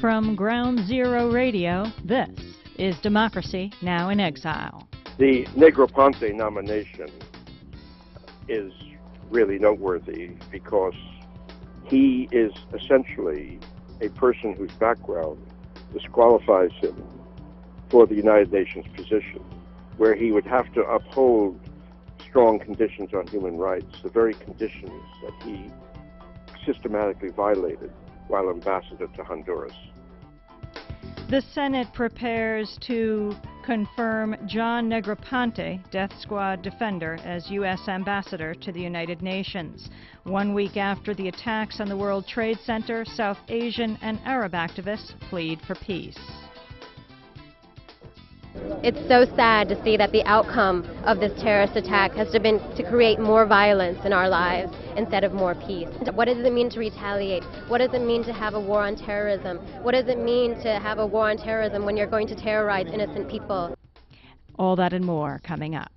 From Ground Zero Radio, this is Democracy Now! In Exile. The Negroponte nomination is really noteworthy because he is essentially a person whose background disqualifies him for the United Nations position, where he would have to uphold strong conditions on human rights, the very conditions that he systematically violated while ambassador to Honduras. The Senate prepares to confirm John Negroponte, death squad defender, as U.S. ambassador to the United Nations. 1 week after the attacks on the World Trade Center, South Asian and Arab activists plead for peace. It's so sad to see that the outcome of this terrorist attack has been to create more violence in our lives instead of more peace. What does it mean to retaliate? What does it mean to have a war on terrorism? What does it mean to have a war on terrorism when you're going to terrorize innocent people? All that and more coming up.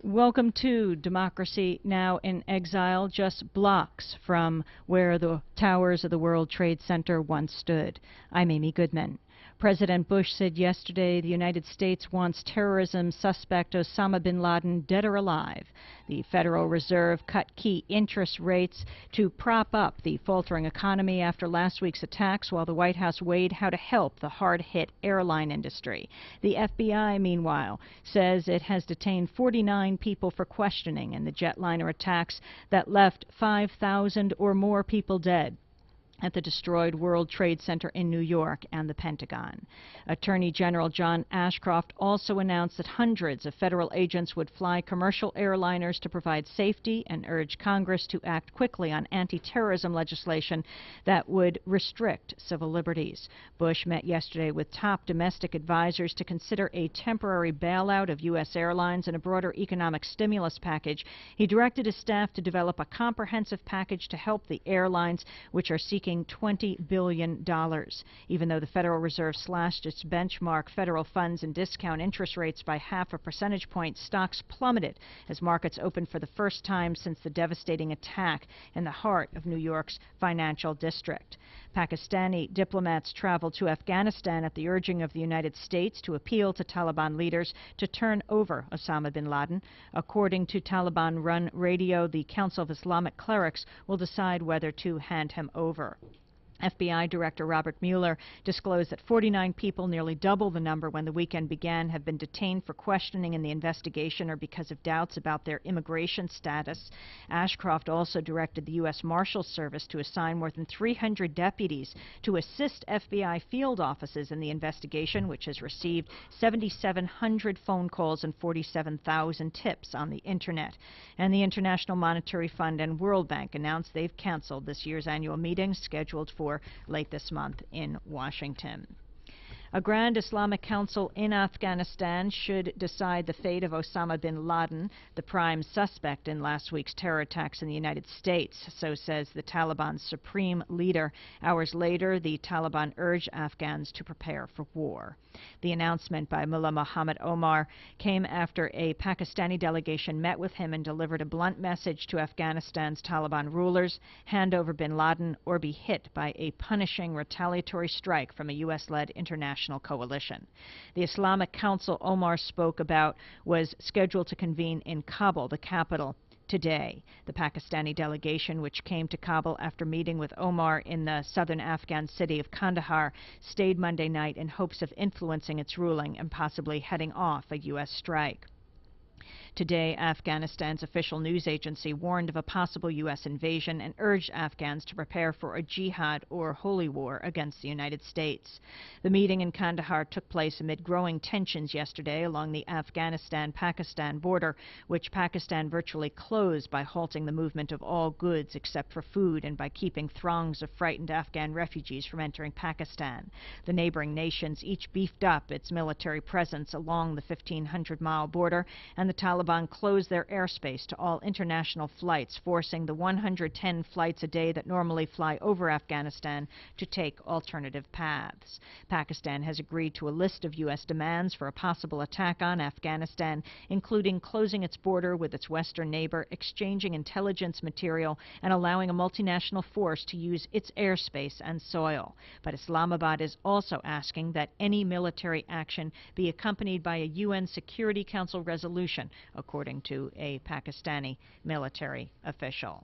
Welcome to Democracy Now! In Exile, just blocks from where the towers of the World Trade Center once stood. I'm Amy Goodman. President Bush said yesterday the United States wants terrorism suspect Osama bin Laden dead or alive. The Federal Reserve cut key interest rates to prop up the faltering economy after last week's attacks, while the White House weighed how to help the hard-hit airline industry. The FBI, meanwhile, says it has detained 49 people for questioning in the jetliner attacks that left 5,000 or more people dead at the destroyed World Trade Center in New York and the Pentagon. Attorney General John Ashcroft also announced that hundreds of federal agents would fly commercial airliners to provide safety and urged Congress to act quickly on anti-terrorism legislation that would restrict civil liberties. Bush met yesterday with top domestic advisors to consider a temporary bailout of U.S. airlines and a broader economic stimulus package. He directed his staff to develop a comprehensive package to help the airlines, which are seeking $20 billion. Even though the Federal Reserve slashed its benchmark federal funds and discount interest rates by half a percentage point, stocks plummeted as markets opened for the first time since the devastating attack in the heart of New York's financial district. Pakistani diplomats traveled to Afghanistan at the urging of the United States to appeal to Taliban leaders to turn over Osama bin Laden. According to Taliban-run radio, the Council of Islamic Clerics will decide whether to hand him over. FBI Director Robert Mueller disclosed that 49 people, nearly double the number when the weekend began, have been detained for questioning in the investigation or because of doubts about their immigration status. Ashcroft also directed the U.S. Marshals Service to assign more than 300 deputies to assist FBI field offices in the investigation, which has received 7,700 phone calls and 47,000 tips on the Internet. And the International Monetary Fund and World Bank announced they've canceled this year's annual meeting scheduled for late this month in Washington. A Grand Islamic Council in Afghanistan should decide the fate of Osama bin Laden, the prime suspect in last week's terror attacks in the United States, so says the Taliban's supreme leader. Hours later, the Taliban urged Afghans to prepare for war. The announcement by Mullah Muhammad Omar came after a Pakistani delegation met with him and delivered a blunt message to Afghanistan's Taliban rulers: hand over bin Laden or be hit by a punishing retaliatory strike from a U.S.-led international coalition. The Islamic Council Omar spoke about was scheduled to convene in Kabul, the capital, today. The Pakistani delegation, which came to Kabul after meeting with Omar in the southern Afghan city of Kandahar, stayed Monday night in hopes of influencing its ruling and possibly heading off a U.S. strike. Today, Afghanistan's official news agency warned of a possible U.S. invasion and urged Afghans to prepare for a jihad or holy war against the United States. The meeting in Kandahar took place amid growing tensions yesterday along the Afghanistan-Pakistan border, which Pakistan virtually closed by halting the movement of all goods except for food and by keeping throngs of frightened Afghan refugees from entering Pakistan. The neighboring nations each beefed up its military presence along the 1,500-mile border, and the Taliban Taliban closed their airspace to all international flights, forcing the 110 flights a day that normally fly over Afghanistan to take alternative paths. Pakistan has agreed to a list of U.S. demands for a possible attack on Afghanistan, including closing its border with its western neighbor, exchanging intelligence material, and allowing a multinational force to use its airspace and soil. But Islamabad is also asking that any military action be accompanied by a UN Security Council resolution, according to a Pakistani military official.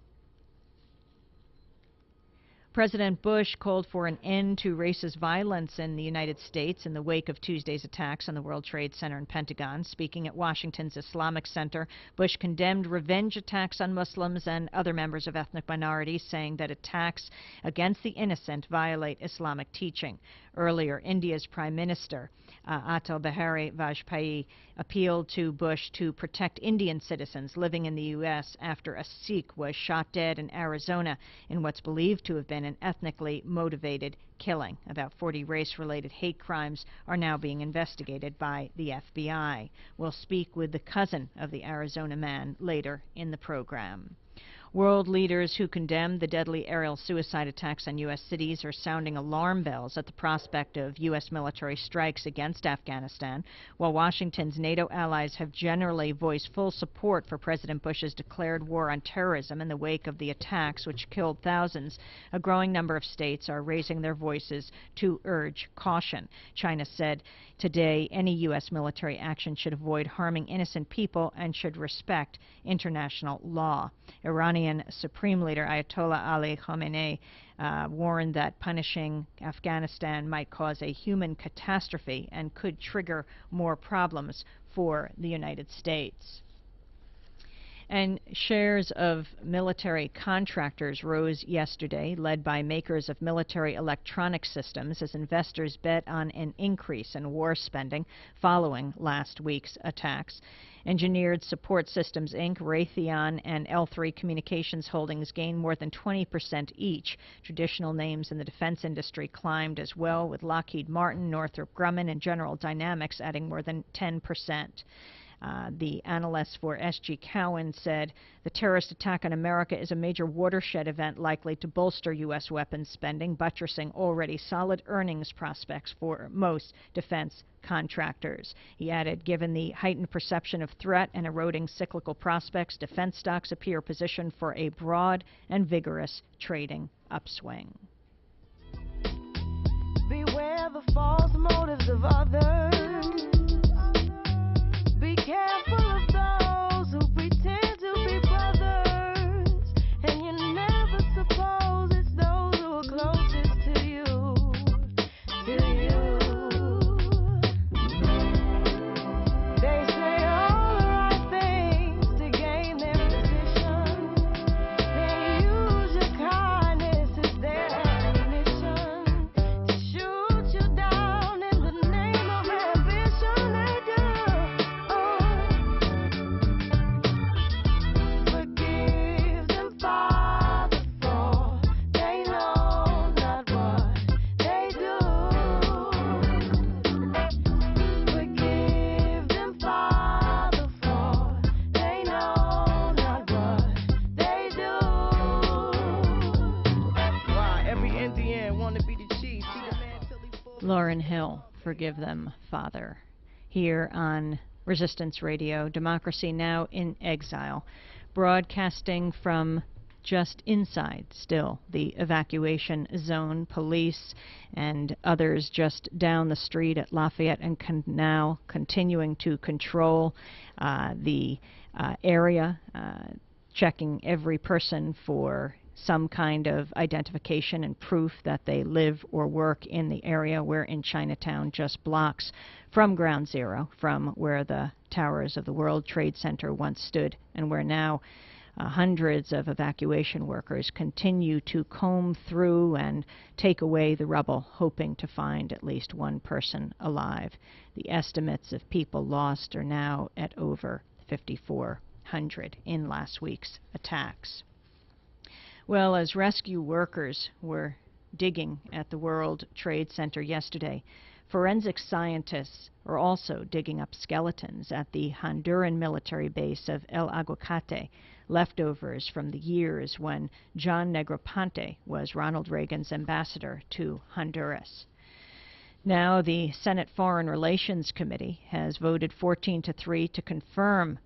President Bush called for an end to racist violence in the United States in the wake of Tuesday's attacks on the World Trade Center and Pentagon. Speaking at Washington's Islamic Center, Bush condemned revenge attacks on Muslims and other members of ethnic minorities, saying that attacks against the innocent violate Islamic teaching. Earlier, India's Prime Minister, Atal Bihari Vajpayee, appealed to Bush to protect Indian citizens living in the U.S. after a Sikh was shot dead in Arizona in what's believed to have been an ethnically motivated killing. About 40 race-related hate crimes are now being investigated by the FBI. We'll speak with the cousin of the Arizona man later in the program. World leaders who condemned the deadly aerial suicide attacks on U.S. cities are sounding alarm bells at the prospect of U.S. military strikes against Afghanistan, while Washington's NATO allies have generally voiced full support for President Bush's declared war on terrorism in the wake of the attacks, which killed thousands. A growing number of states are raising their voices to urge caution. China said today any U.S. military action should avoid harming innocent people and should respect international law. Iranian Supreme Leader Ayatollah Ali Khamenei warned that punishing Afghanistan might cause a human catastrophe and could trigger more problems for the United States. And shares of military contractors rose yesterday, led by makers of military electronic systems, as investors bet on an increase in war spending following last week's attacks. Engineered Support Systems, Inc., Raytheon, and L3 Communications Holdings gained more than 20% each. Traditional names in the defense industry climbed as well, with Lockheed Martin, Northrop Grumman, and General Dynamics adding more than 10%. The analyst for SG Cowen said the terrorist attack on America is a major watershed event likely to bolster U.S. weapons spending, buttressing already solid earnings prospects for most defense contractors. He added, given the heightened perception of threat and eroding cyclical prospects, defense stocks appear positioned for a broad and vigorous trading upswing. Beware the false motives of others. Be careful of those who pretend to be brothers, and you never suppose it's those who are closest to you, They say all the right things to gain their position. They use your kindness as their ammunition to shoot you down in the name of ambition. They do. Forgive them, Father, for they know not what they do. Forgive them, Father, for they know not what they do. Why every Indian wanna be the chief? See the man till he falls. Lauryn Hill, Forgive Them, Father, here on Resistance Radio, Democracy Now! In Exile, broadcasting from just inside, still, the evacuation zone. Police and others just down the street at Lafayette and Canal continuing to control the area, checking every person for some kind of identification and proof that they live or work in the area. We're in Chinatown, just blocks from Ground Zero, from where the towers of the World Trade Center once stood, and where now hundreds of evacuation workers continue to comb through and take away the rubble, hoping to find at least one person alive. The estimates of people lost are now at over 5,400 in last week's attacks. Well, as rescue workers were digging at the World Trade Center yesterday, Forensic scientists are also digging up skeletons at the Honduran military base of El Aguacate, leftovers from the years when John Negroponte was Ronald Reagan's ambassador to Honduras. Now, the Senate Foreign Relations Committee has voted 14-3 to confirm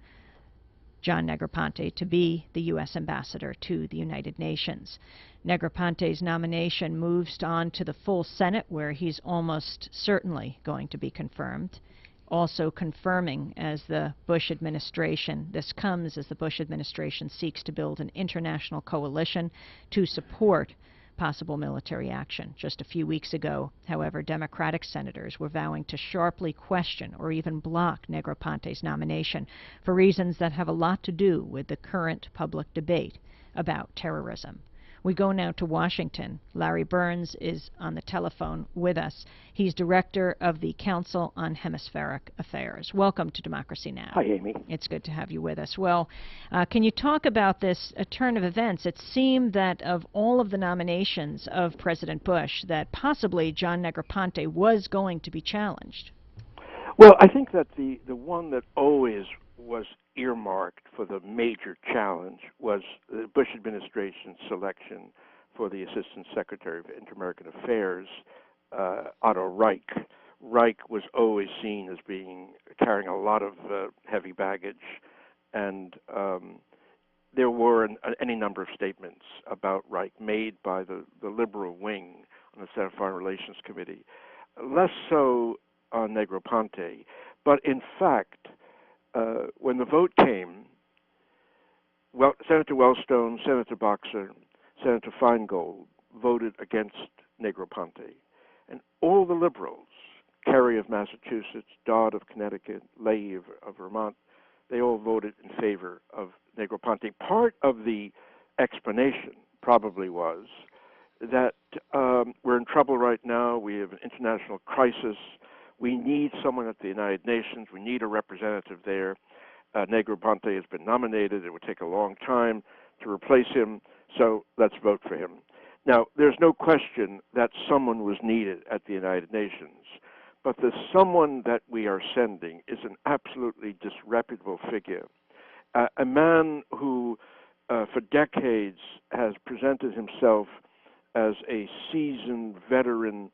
John Negroponte to be the U.S. ambassador to the United Nations. Negroponte's nomination moves on to the full Senate, where he's almost certainly going to be confirmed. Also confirming as the Bush administration, this comes as the Bush administration seeks to build an international coalition to support possible military action. Just a few weeks ago, however, Democratic senators were vowing to sharply question or even block Negroponte's nomination for reasons that have a lot to do with the current public debate about terrorism. We go now to Washington. Larry Burns is on the telephone with us. He's director of the Council on Hemispheric Affairs. Welcome to Democracy Now! Hi, Amy. It's good to have you with us. Well, can you talk about this turn of events? It seemed that of all of the nominations of President Bush, that possibly John Negroponte was going to be challenged. Well, I think that the one that always was earmarked for the major challenge was the Bush administration's selection for the Assistant Secretary of Inter-American Affairs, Otto Reich. Reich was always seen as carrying a lot of heavy baggage, and there were any number of statements about Reich made by the liberal wing on the Senate Foreign Relations Committee, less so on Negroponte, but in fact, when the vote came, Senator Wellstone, Senator Boxer, Senator Feingold voted against Negroponte. And all the liberals, Kerry of Massachusetts, Dodd of Connecticut, Leahy of Vermont, they all voted in favor of Negroponte. Part of the explanation probably was that we're in trouble right now. We have an international crisis. We need someone at the United Nations. We need a representative there. Negroponte has been nominated. It would take a long time to replace him, so let's vote for him. Now, there's no question that someone was needed at the United Nations, but the someone that we are sending is an absolutely disreputable figure, a man who for decades has presented himself as a seasoned veteran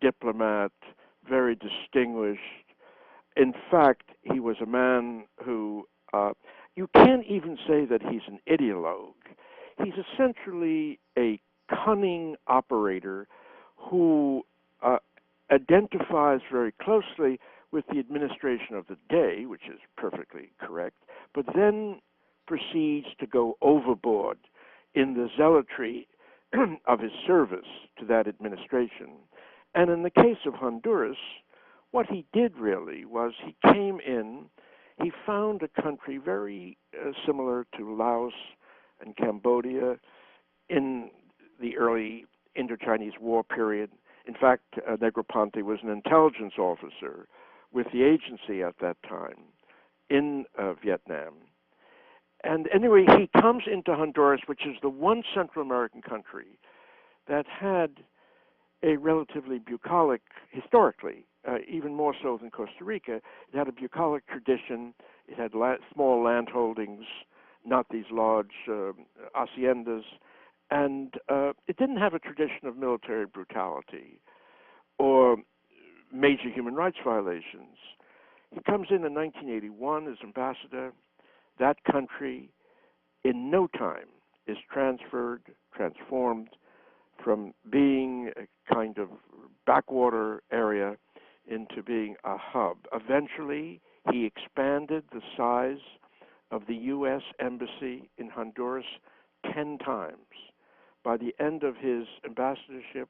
diplomat, very distinguished. In fact, he was a man who, you can't even say that he's an ideologue. He's essentially a cunning operator who identifies very closely with the administration of the day, which is perfectly correct, but then proceeds to go overboard in the zealotry of his service to that administration. And in the case of Honduras, what he did really was he came in, he found a country very similar to Laos and Cambodia in the early Indo-Chinese War period. In fact, Negroponte was an intelligence officer with the agency at that time in Vietnam. And anyway, he comes into Honduras, which is the one Central American country that had a relatively bucolic, historically, even more so than Costa Rica, it had a bucolic tradition. It had small land holdings, not these large haciendas, and it didn't have a tradition of military brutality or major human rights violations. He comes in 1981 as ambassador. That country, in no time, is transformed from being a kind of backwater area into being a hub. Eventually, he expanded the size of the U.S. embassy in Honduras 10 times. By the end of his ambassadorship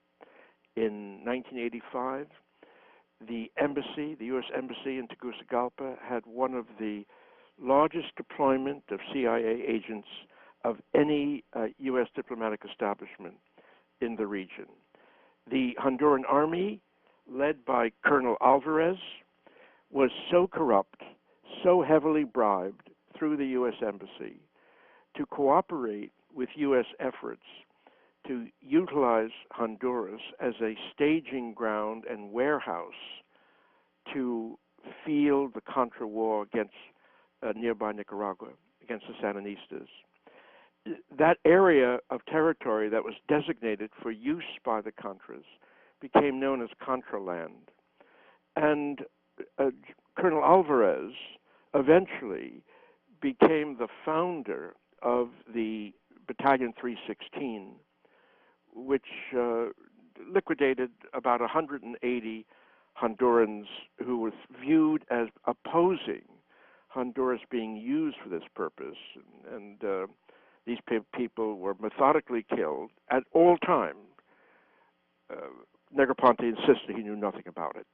in 1985, the embassy, the U.S. embassy in Tegucigalpa, had one of the largest deployment of CIA agents of any U.S. diplomatic establishment in the region. The Honduran army, led by Colonel Alvarez, was so corrupt, so heavily bribed through the U.S. embassy to cooperate with U.S. efforts to utilize Honduras as a staging ground and warehouse to field the Contra war against nearby Nicaragua, against the Sandinistas. That area of territory that was designated for use by the Contras became known as Contraland. And Colonel Alvarez eventually became the founder of the Battalion 316, which liquidated about 180 Hondurans who were viewed as opposing Honduras being used for this purpose. And these people were methodically killed at all times. Negroponte insisted he knew nothing about it.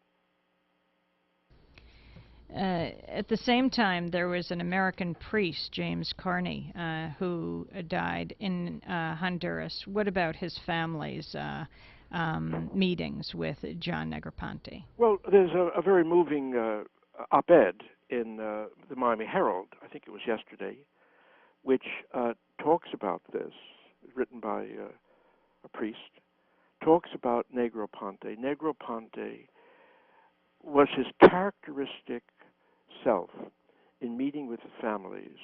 At the same time, there was an American priest, James Carney, who died in Honduras. What about his family's meetings with John Negroponte? Well, there's a very moving op-ed in the Miami Herald, I think it was yesterday, which talks about this, written by a priest, talks about Negroponte. Negroponte was his characteristic self in meeting with the families.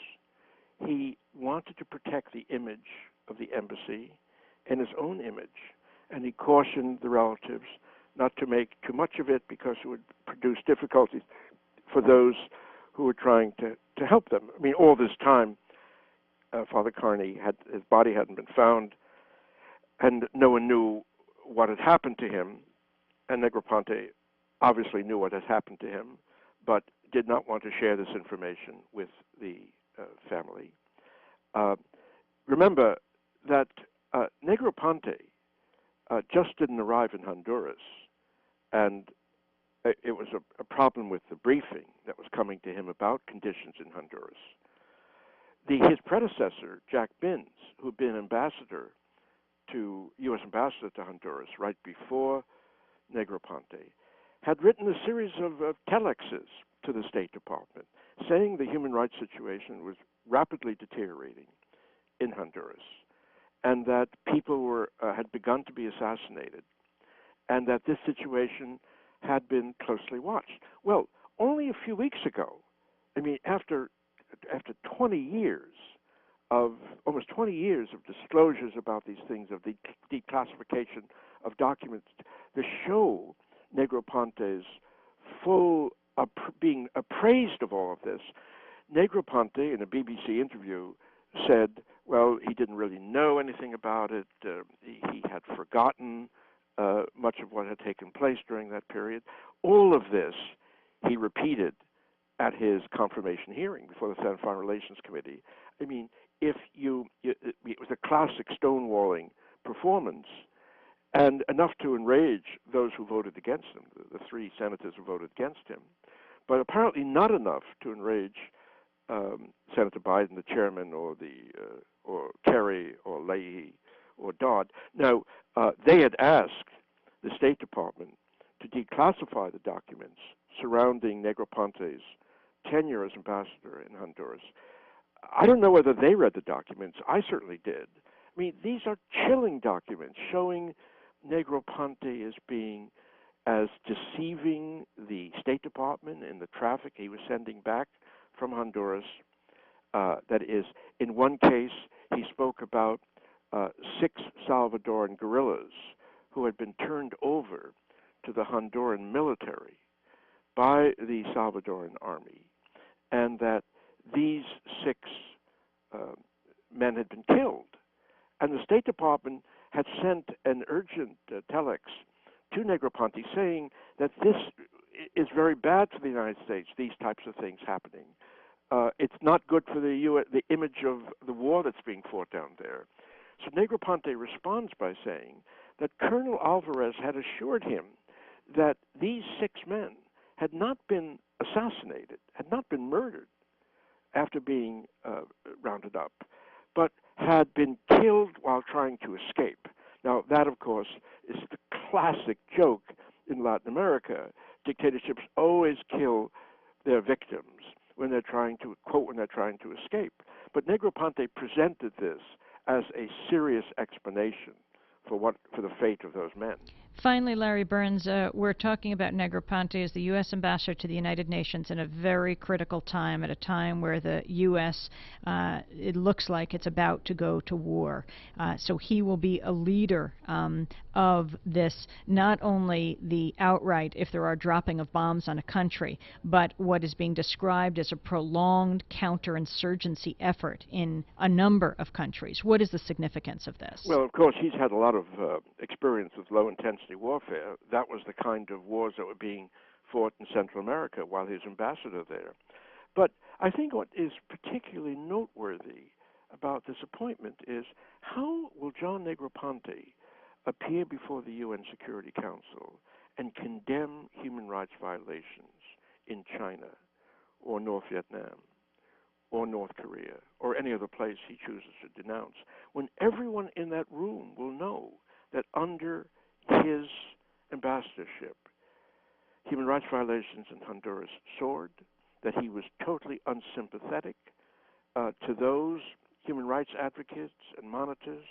He wanted to protect the image of the embassy and his own image, and he cautioned the relatives not to make too much of it because it would produce difficulties for those who were trying to help them. I mean, all this time, Father Carney, his body hadn't been found, and no one knew what had happened to him, and Negroponte obviously knew what had happened to him, but did not want to share this information with the family. Remember that Negroponte just didn't arrive in Honduras, and it was a problem with the briefing that was coming to him about conditions in Honduras. His predecessor, Jack Binns, who had been U.S. ambassador to Honduras right before Negroponte, had written a series of telexes to the State Department saying the human rights situation was rapidly deteriorating in Honduras, and that people had begun to be assassinated, and that this situation had been closely watched. Well, only a few weeks ago, I mean, after 20 years of, almost 20 years of disclosures about these things, of the declassification of documents, to show Negroponte's full being appraised of all of this, Negroponte, in a BBC interview, said, well, he didn't really know anything about it. He had forgotten much of what had taken place during that period. All of this he repeated at his confirmation hearing before the Senate Foreign Relations Committee. I mean, it was a classic stonewalling performance, and enough to enrage those who voted against him, the three senators who voted against him, but apparently not enough to enrage Senator Biden, the chairman, or Kerry, or Leahy, or Dodd. Now, they had asked the State Department to declassify the documents surrounding Negroponte's tenure as ambassador in Honduras. I don't know whether they read the documents. I certainly did. I mean, these are chilling documents showing Negroponte as being as deceiving the State Department in the traffic he was sending back from Honduras. That is, in one case, he spoke about 6 Salvadoran guerrillas who had been turned over to the Honduran military by the Salvadoran army, and that these 6 men had been killed. And the State Department had sent an urgent telex to Negroponte saying that this is very bad for the United States, these types of things happening. It's not good for the image of the war that's being fought down there. So Negroponte responds by saying that Colonel Alvarez had assured him that these 6 men had not been assassinated, had not been murdered after being rounded up, but had been killed while trying to escape. Now, that, of course, is the classic joke in Latin America. Dictatorships always kill their victims when they're trying to, quote, when they're trying to escape. But Negroponte presented this as a serious explanation for the fate of those men. Finally, Larry Burns, we're talking about Negroponte as the U.S. ambassador to the United Nations in a very critical time, at a time where the U.S., it looks like it's about to go to war. So he will be a leader of this, not only the outright, if there are dropping of bombs on a country, but what is being described as a prolonged counterinsurgency effort in a number of countries. What is the significance of this? Well, of course, he's had a lot of experience with low-intensity warfare. That was the kind of wars that were being fought in Central America while he was ambassador there. But I think what is particularly noteworthy about this appointment is how will John Negroponte appear before the UN Security Council and condemn human rights violations in China or North Vietnam or North Korea or any other place he chooses to denounce, when everyone in that room will know that under his ambassadorship, human rights violations in Honduras soared, that he was totally unsympathetic to those human rights advocates and monitors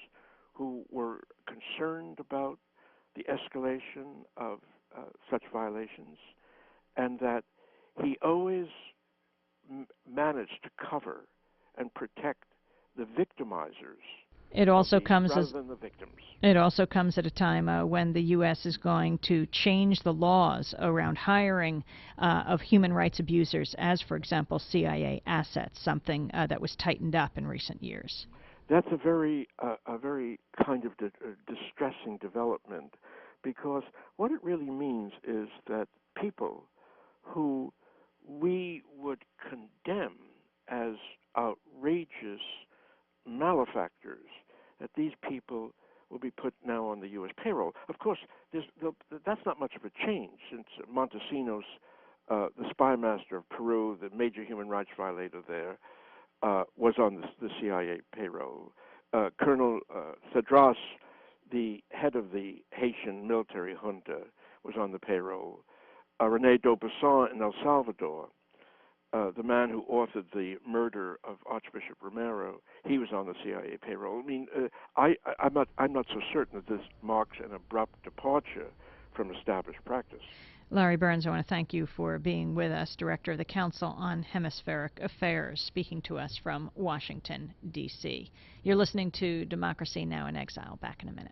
who were concerned about the escalation of such violations, and that he always managed to cover and protect the victimizers. It also rather than the victims. It also comes at a time when the U.S. is going to change the laws around hiring of human rights abusers, as, for example, CIA assets, something that was tightened up in recent years. That's a very kind of distressing development, because what it really means is that people who we would condemn as outrageous malefactors, that these people will be put now on the U.S. payroll. Of course, that's not much of a change since Montesinos, the spy master of Peru, the major human rights violator there, was on the CIA payroll. Colonel Cedras, the head of the Haitian military junta, was on the payroll. René D'Aubusson in El Salvador, the man who authored the murder of Archbishop Romero, he was on the CIA payroll. I mean, I'm not so certain that this marks an abrupt departure from established practice. Larry Burns, I want to thank you for being with us, Director of the Council on Hemispheric Affairs, speaking to us from Washington, D.C. You're listening to Democracy Now! In Exile. Back in a minute.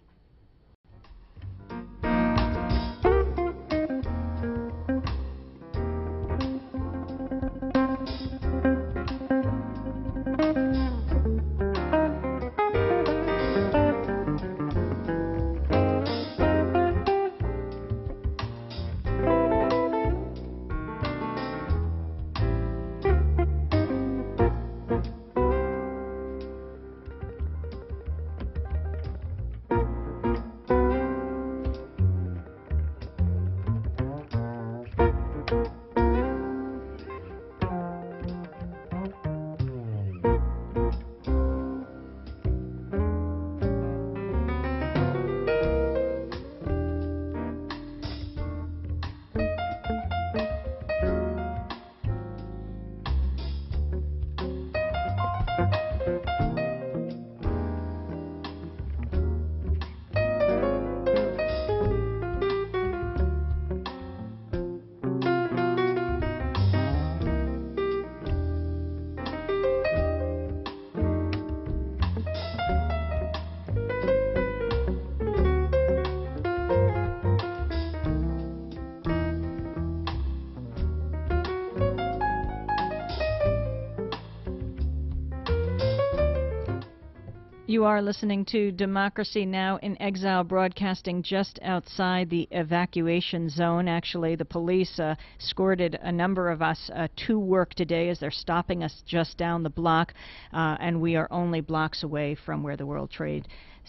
You are listening to Democracy Now! In Exile, broadcasting just outside the evacuation zone. Actually, the police escorted a number of us to work today as they're stopping us just down the block, and we are only blocks away from where the World Trade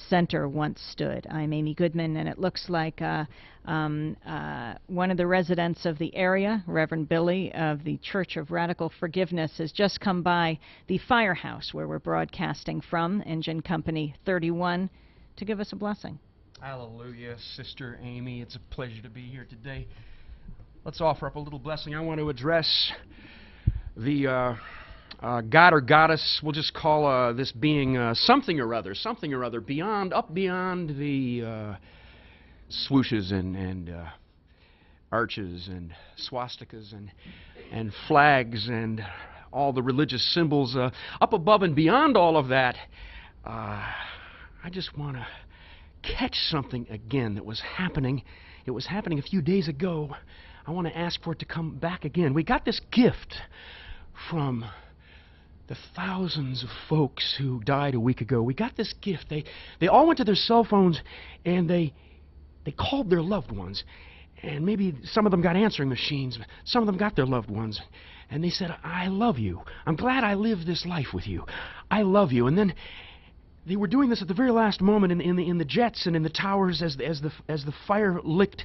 Center once stood. I'm Amy Goodman, and it looks like one of the residents of the area, Reverend Billy of the Church of Radical Forgiveness, has just come by the firehouse where we're broadcasting from, Engine Company 31, to give us a blessing. Hallelujah, Sister Amy. It's a pleasure to be here today. Let's offer up a little blessing. I want to address the God or goddess, we'll just call this being something or other, beyond, up beyond the swooshes and arches and swastikas and flags and all the religious symbols, up above and beyond all of that. I just want to catch something again that was happening. It was happening a few days ago. I want to ask for it to come back again. We got this gift from the thousands of folks who died a week ago. We got this gift. They all went to their cell phones and they called their loved ones. And maybe some of them got answering machines, but some of them got their loved ones. And they said, I love you. I'm glad I lived this life with you. I love you. And then they were doing this at the very last moment in the jets and in the towers as the fire licked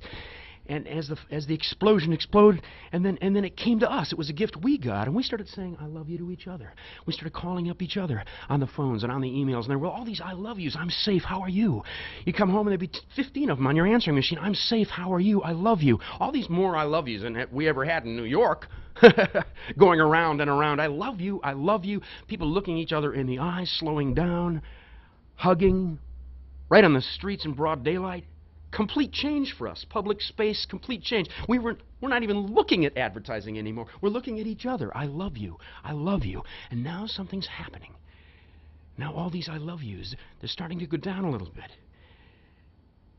and as the explosion exploded, and then it came to us. It was a gift we got, and we started saying I love you to each other. We started calling up each other on the phones and on the emails, and there were all these I love yous. I'm safe. How are you? You come home and there'd be 15 of them on your answering machine. I'm safe. How are you? I love you. All these more I love yous than we ever had in New York. Going around and around. I love you. I love you. People looking each other in the eyes, slowing down, hugging, right on the streets in broad daylight. Complete change for us. Public space, complete change. We're not even looking at advertising anymore. We're looking at each other. I love you. I love you. And now something's happening. Now all these I love yous, they're starting to go down a little bit.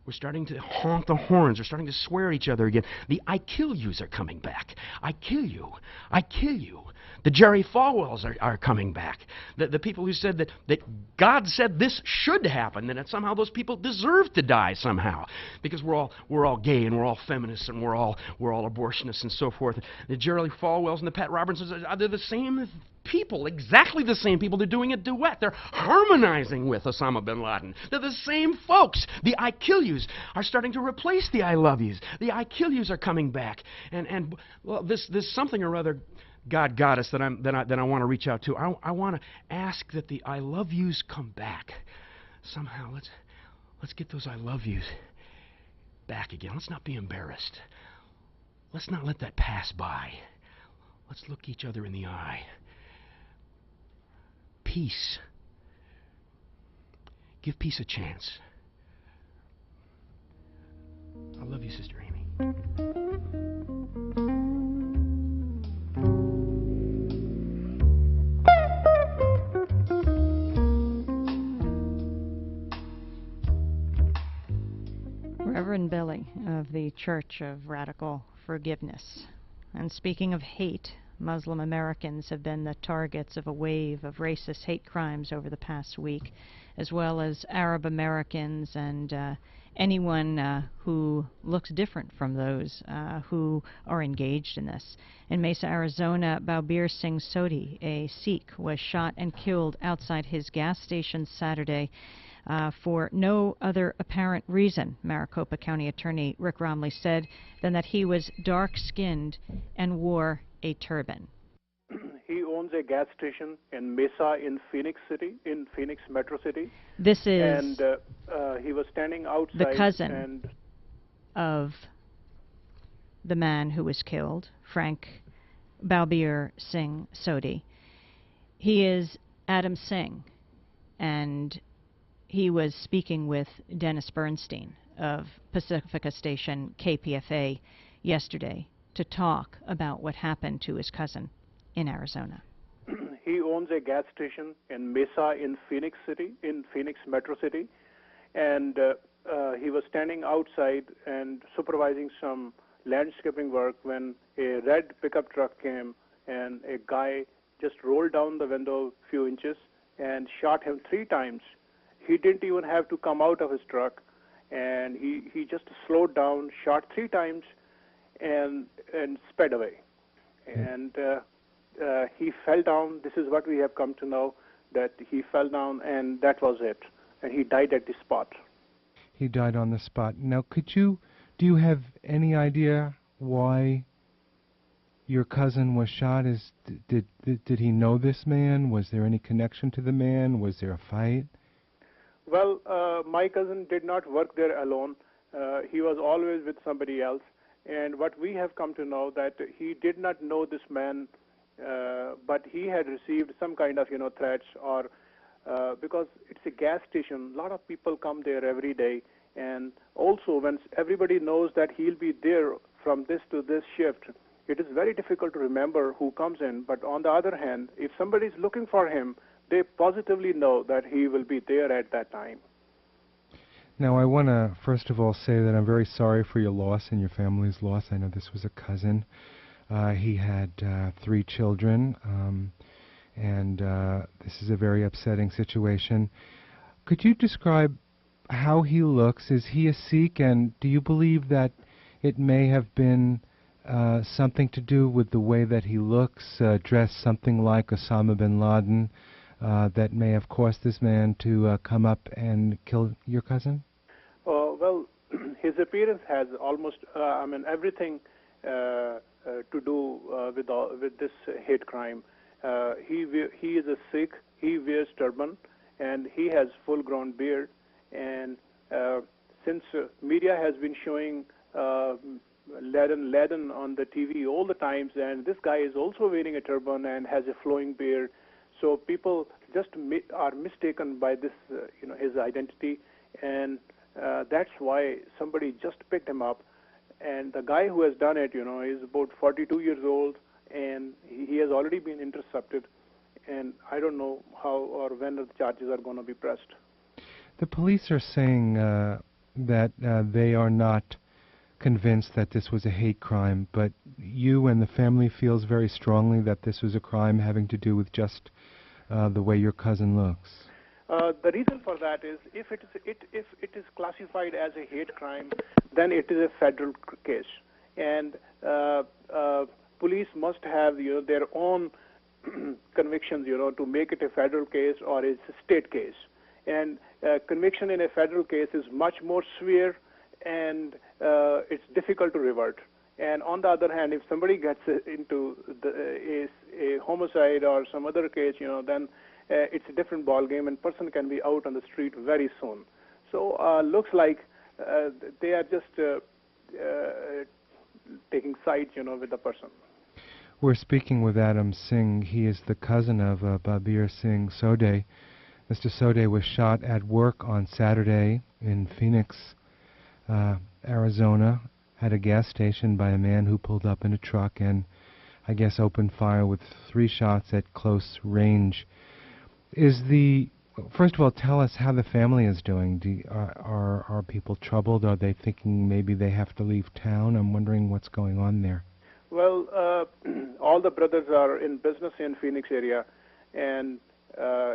We're starting to honk the horns. We're starting to swear at each other again. The I kill yous are coming back. I kill you. I kill you. The Jerry Falwells are coming back. The people who said that God said this should happen, and that somehow those people deserve to die somehow, because we're all gay and we're all feminists and we're all abortionists and so forth. The Jerry Falwells and the Pat Robertsons, they're the same people, exactly the same people. They're doing a duet. They're harmonizing with Osama bin Laden. They're the same folks. The I kill yous are starting to replace the I love yous. The I kill yous are coming back, and well, this something or other, God goddess, that I want to reach out to. I want to ask that the I love yous come back somehow. Let's get those I love yous back again. Let's not be embarrassed. Let's not let that pass by. Let's look each other in the eye. Peace. Give peace a chance. I love you, Sister Amy. Reverend Billy of the Church of Radical Forgiveness. And speaking of hate, Muslim Americans have been the targets of a wave of racist hate crimes over the past week, as well as Arab Americans and anyone who looks different from those who are engaged in this. In Mesa, Arizona, Balbir Singh Sodhi, a Sikh, was shot and killed outside his gas station Saturday for no other apparent reason, Maricopa County Attorney Rick Romley said, than that he was dark-skinned and wore a turban. He owns a gas station in Mesa in Phoenix City, in Phoenix Metro City. This is and he was standing outside. the cousin of the man who was killed, Frank Balbir Singh Sodhi. He is Adam Singh, and he was speaking with Dennis Bernstein of Pacifica station KPFA yesterday to talk about what happened to his cousin in Arizona. He owns a gas station in Mesa in Phoenix City, in Phoenix Metro City, and he was standing outside and supervising some landscaping work when a red pickup truck came and a guy just rolled down the window a few inches and shot him 3 times. He didn't even have to come out of his truck, and he just slowed down, shot 3 times, and sped away. And he fell down. This is what we have come to know, that he fell down, and that was it. And he died at the spot. He died on the spot. Now, do you have any idea why your cousin was shot? Did he know this man? Was there any connection to the man? Was there a fight? Well, my cousin did not work there alone. He was always with somebody else. And what we have come to know, that he did not know this man but he had received some kind of threats, or because it's a gas station, a lot of people come there every day, and also when everybody knows that he'll be there from this to this shift, it is very difficult to remember who comes in. But on the other hand, if somebody is looking for him, they positively know that he will be there at that time. Now, I want to first of all say that I'm very sorry for your loss and your family's loss. I know this was a cousin. He had 3 children, and this is a very upsetting situation. Could you describe how he looks? Is he a Sikh, and do you believe that it may have been something to do with the way that he looks, dressed something like Osama bin Laden, that may have caused this man to come up and kill your cousin? Well, his appearance has almost, everything to do with this hate crime. He is a Sikh. He wears turban, and he has full-grown beard. And since media has been showing Laden on the TV all the times, and this guy is also wearing a turban and has a flowing beard, so people just are mistaken by this, his identity, and that's why somebody just picked him up. And the guy who has done it, is about 42 years old, and he has already been intercepted, and I don't know how or when the charges are going to be pressed. The police are saying that they are not convinced that this was a hate crime, but you and the family feels very strongly that this was a crime having to do with just the way your cousin looks. The reason for that is if it is classified as a hate crime, then it is a federal case, and police must have their own convictions to make it a federal case or it's a state case. And conviction in a federal case is much more severe, and it's difficult to revert. And on the other hand, if somebody gets into a homicide or some other case, then it's a different ball game, and person can be out on the street very soon. So looks like they are just taking sides, with the person. We're speaking with Adam Singh. He is the cousin of Babir Singh Sodhe. Mr. Sodhe was shot at work on Saturday in Phoenix, Arizona, at a gas station by a man who pulled up in a truck and, I guess, opened fire with 3 shots at close range. First of all, tell us how the family is doing. Are people troubled? Are they thinking maybe they have to leave town? I'm wondering what's going on there. Well, all the brothers are in business in Phoenix area, and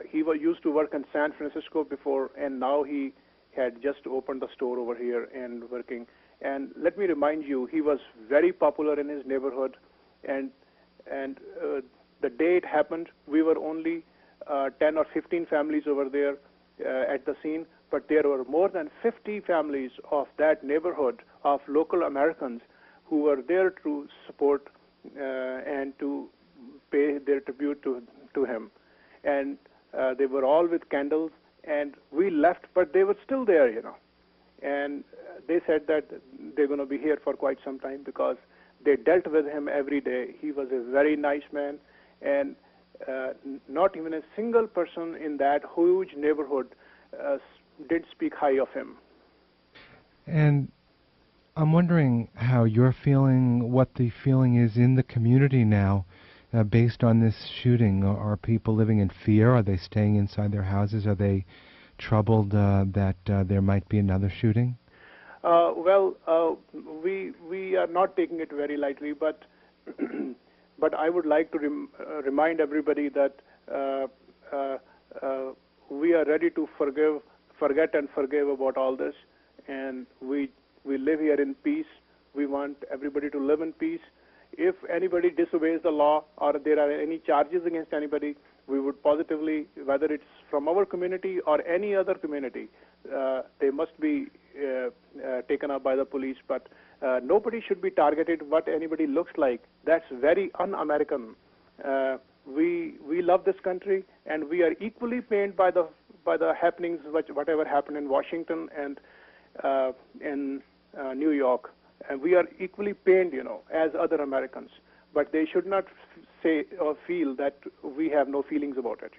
he used to work in San Francisco before, and now he had just opened the store over here and working. And let me remind you, he was very popular in his neighborhood, and the day it happened, we were only 10 or 15 families over there at the scene, but there were more than 50 families of that neighborhood of local Americans who were there to support and to pay their tribute to him. And they were all with candles, and we left, but they were still there, And they said that they're going to be here for quite some time because they dealt with him every day. He was a very nice man, and not even a single person in that huge neighborhood did speak high of him. And I'm wondering how you're feeling, what the feeling is in the community now based on this shooting. Are people living in fear? Are they staying inside their houses? Are they troubled that there might be another shooting? We are not taking it very lightly, but but I would like to remind everybody that we are ready to forget and forgive about all this, and we live here in peace. We want everybody to live in peace. If anybody disobeys the law or there are any charges against anybody, we would positively, whether it's from our community or any other community, they must be taken up by the police. But nobody should be targeted what anybody looks like. That's very un-American. We love this country, and we are equally pained by the happenings, whatever happened in Washington and in New York. And we are equally pained, as other Americans. But they should not say or feel that we have no feelings about it.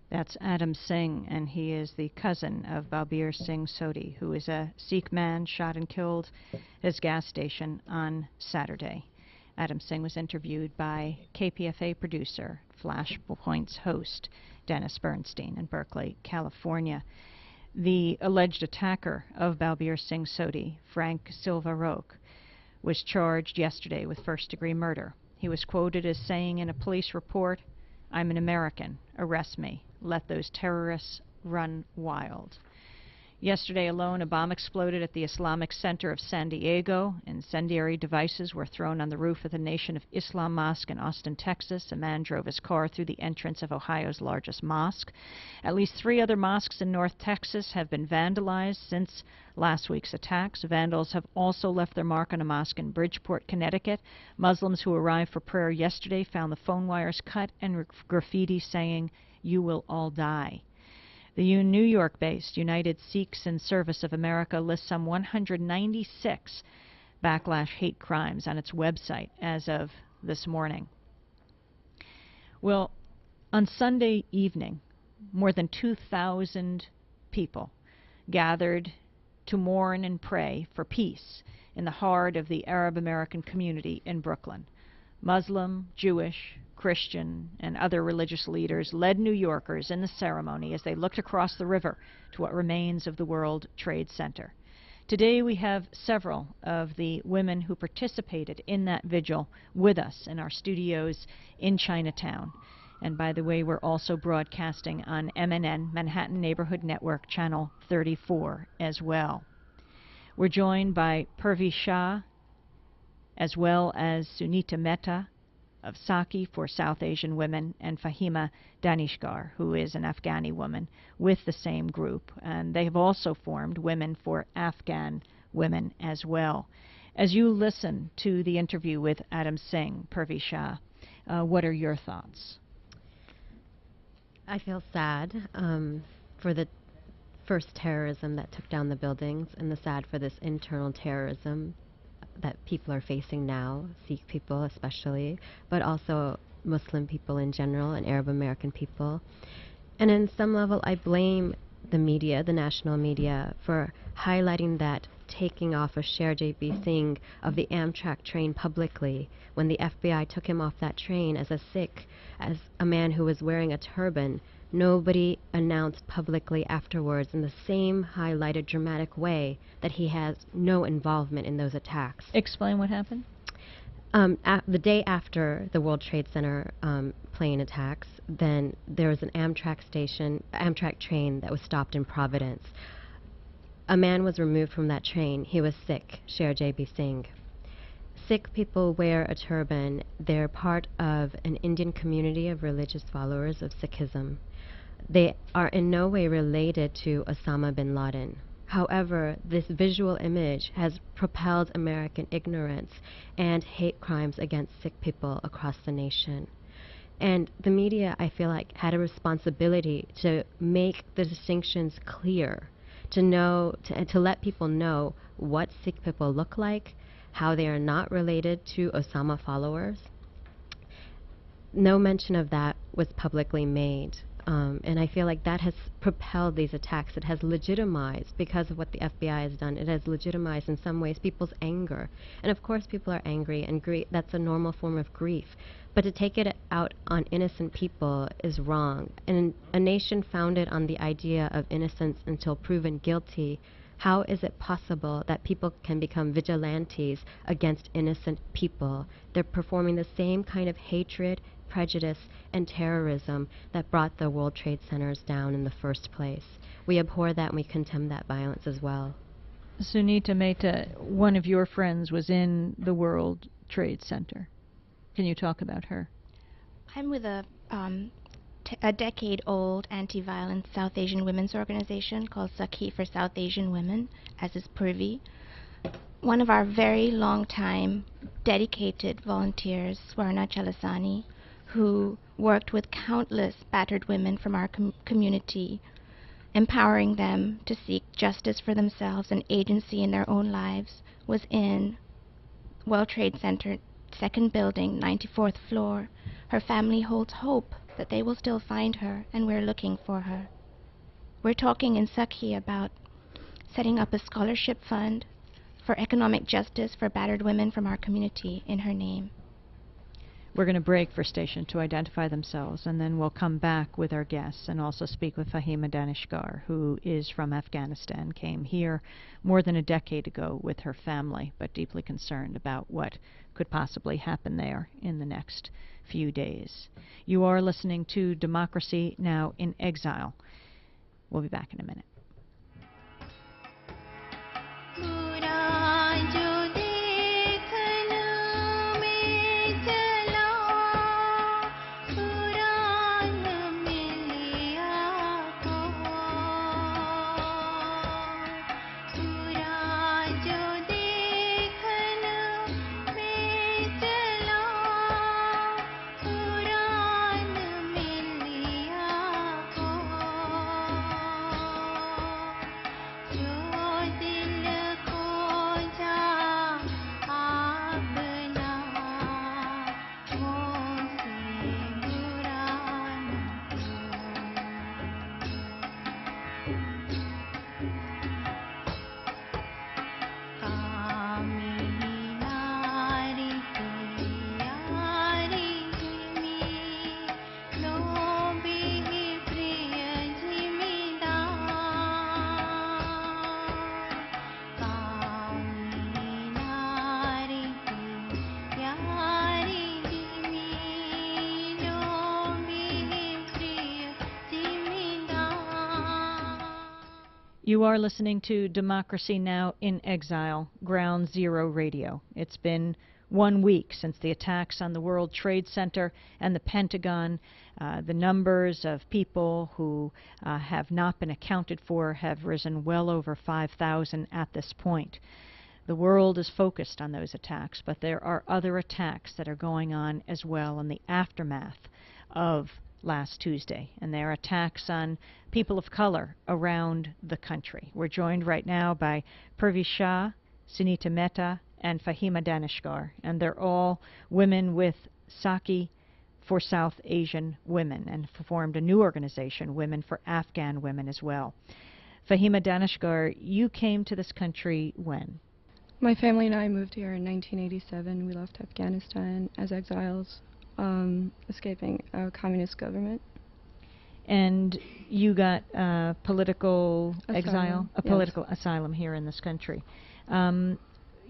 That's Adam Singh, and he is the cousin of Balbir Singh Sodhi, who is a Sikh man shot and killed at his gas station on Saturday. Adam Singh was interviewed by KPFA producer, Flashpoint's host, Dennis Bernstein in Berkeley, California. The alleged attacker of Balbir Singh Sodhi, Frank Silva Roque, was charged yesterday with first-degree murder. He was quoted as saying in a police report, "I'm an American. Arrest me. Let those terrorists run wild." Yesterday alone, a bomb exploded at the Islamic Center of San Diego. Incendiary devices were thrown on the roof of the Nation of Islam Mosque in Austin, Texas. A man drove his car through the entrance of Ohio's largest mosque. At least 3 other mosques in North Texas have been vandalized since last week's attacks. Vandals have also left their mark on a mosque in Bridgeport, Connecticut. Muslims who arrived for prayer yesterday found the phone wires cut and graffiti saying, "You will all die." The New York-based United Sikhs in Service of America lists some 196 backlash hate crimes on its website as of this morning. Well, on Sunday evening, more than 2,000 people gathered to mourn and pray for peace in the heart of the Arab American community in Brooklyn. Muslim, Jewish, Christian, and other religious leaders led New Yorkers in the ceremony as they looked across the river to what remains of the World Trade Center. Today we have several of the women who participated in that vigil with us in our studios in Chinatown. And by the way, we're also broadcasting on MNN, Manhattan Neighborhood Network, Channel 34 as well. We're joined by Purvi Shah, as well as Sunita Mehta of Saki for South Asian Women, and Fahima Danishgar, who is an Afghani woman with the same group. And they have also formed Women for Afghan Women as well. As you listen to the interview with Adam Singh, Purvi Shah, what are your thoughts? I feel sad for the first terrorism that took down the buildings, and the sad for this internal terrorism that people are facing now, Sikh people especially, but also Muslim people in general and Arab American people. And in some level, I blame the media, the national media, for highlighting that taking off of Sher J.B. Singh of the Amtrak train publicly when the FBI took him off that train as a Sikh, as a man who was wearing a turban. Nobody announced publicly afterwards in the same highlighted dramatic way that he has no involvement in those attacks. Explain what happened. The day after the World Trade Center plane attacks, then there was an Amtrak train that was stopped in Providence. A man was removed from that train. He was Sikh, Sher J.B. Singh. Sikh people wear a turban. They're part of an Indian community of religious followers of Sikhism. They are in no way related to Osama bin Laden. However, this visual image has propelled American ignorance and hate crimes against Sikh people across the nation. And the media, I feel like, had a responsibility to make the distinctions clear, to let people know what Sikh people look like, how they are not related to Osama followers. No mention of that was publicly made. And I feel like that has propelled these attacks. It has legitimized, because of what the FBI has done, it has legitimized in some ways people's anger. And of course people are angry, and that's a normal form of grief. But to take it out on innocent people is wrong. And a nation founded on the idea of innocence until proven guilty, how is it possible that people can become vigilantes against innocent people? They're performing the same kind of hatred, prejudice, and terrorism that brought the World Trade Centers down in the first place. We abhor that, and we condemn that violence as well. Sunita Mehta, one of your friends was in the World Trade Center. Can you talk about her? I'm with a decade-old anti-violence South Asian women's organization called Sakhi for South Asian Women, as is Purvi. One of our very long-time dedicated volunteers, Swarna Chalasani, who worked with countless battered women from our community, empowering them to seek justice for themselves and agency in their own lives, was in World Trade Center second building, 94th floor. Her family holds hope that they will still find her, and we're looking for her. We're talking in Sakhi about setting up a scholarship fund for economic justice for battered women from our community in her name. We're going to break for station to identify themselves, and then we'll come back with our guests and also speak with Fahima Daneshgar, who is from Afghanistan, came here more than a decade ago with her family, but deeply concerned about what could possibly happen there in the next few days. You are listening to Democracy Now! In Exile. We'll be back in a minute. You are listening to Democracy Now! In Exile, Ground Zero Radio. It's been 1 week since the attacks on the World Trade Center and the Pentagon. The numbers of people who have not been accounted for have risen well over 5,000 at this point. The world is focused on those attacks, but there are other attacks that are going on as well in the aftermath of last Tuesday, and there are attacks on people of color around the country. We're joined right now by Purvi Shah, Sunita Mehta, and Fahima Daneshgar, and they're all women with Sakhi for South Asian Women, and formed a new organization, Women for Afghan Women, as well. Fahima Daneshgar, you came to this country when? My family and I moved here in 1987. We left Afghanistan as exiles, escaping a communist government. And you got political exile, Yes. political asylum here in this country.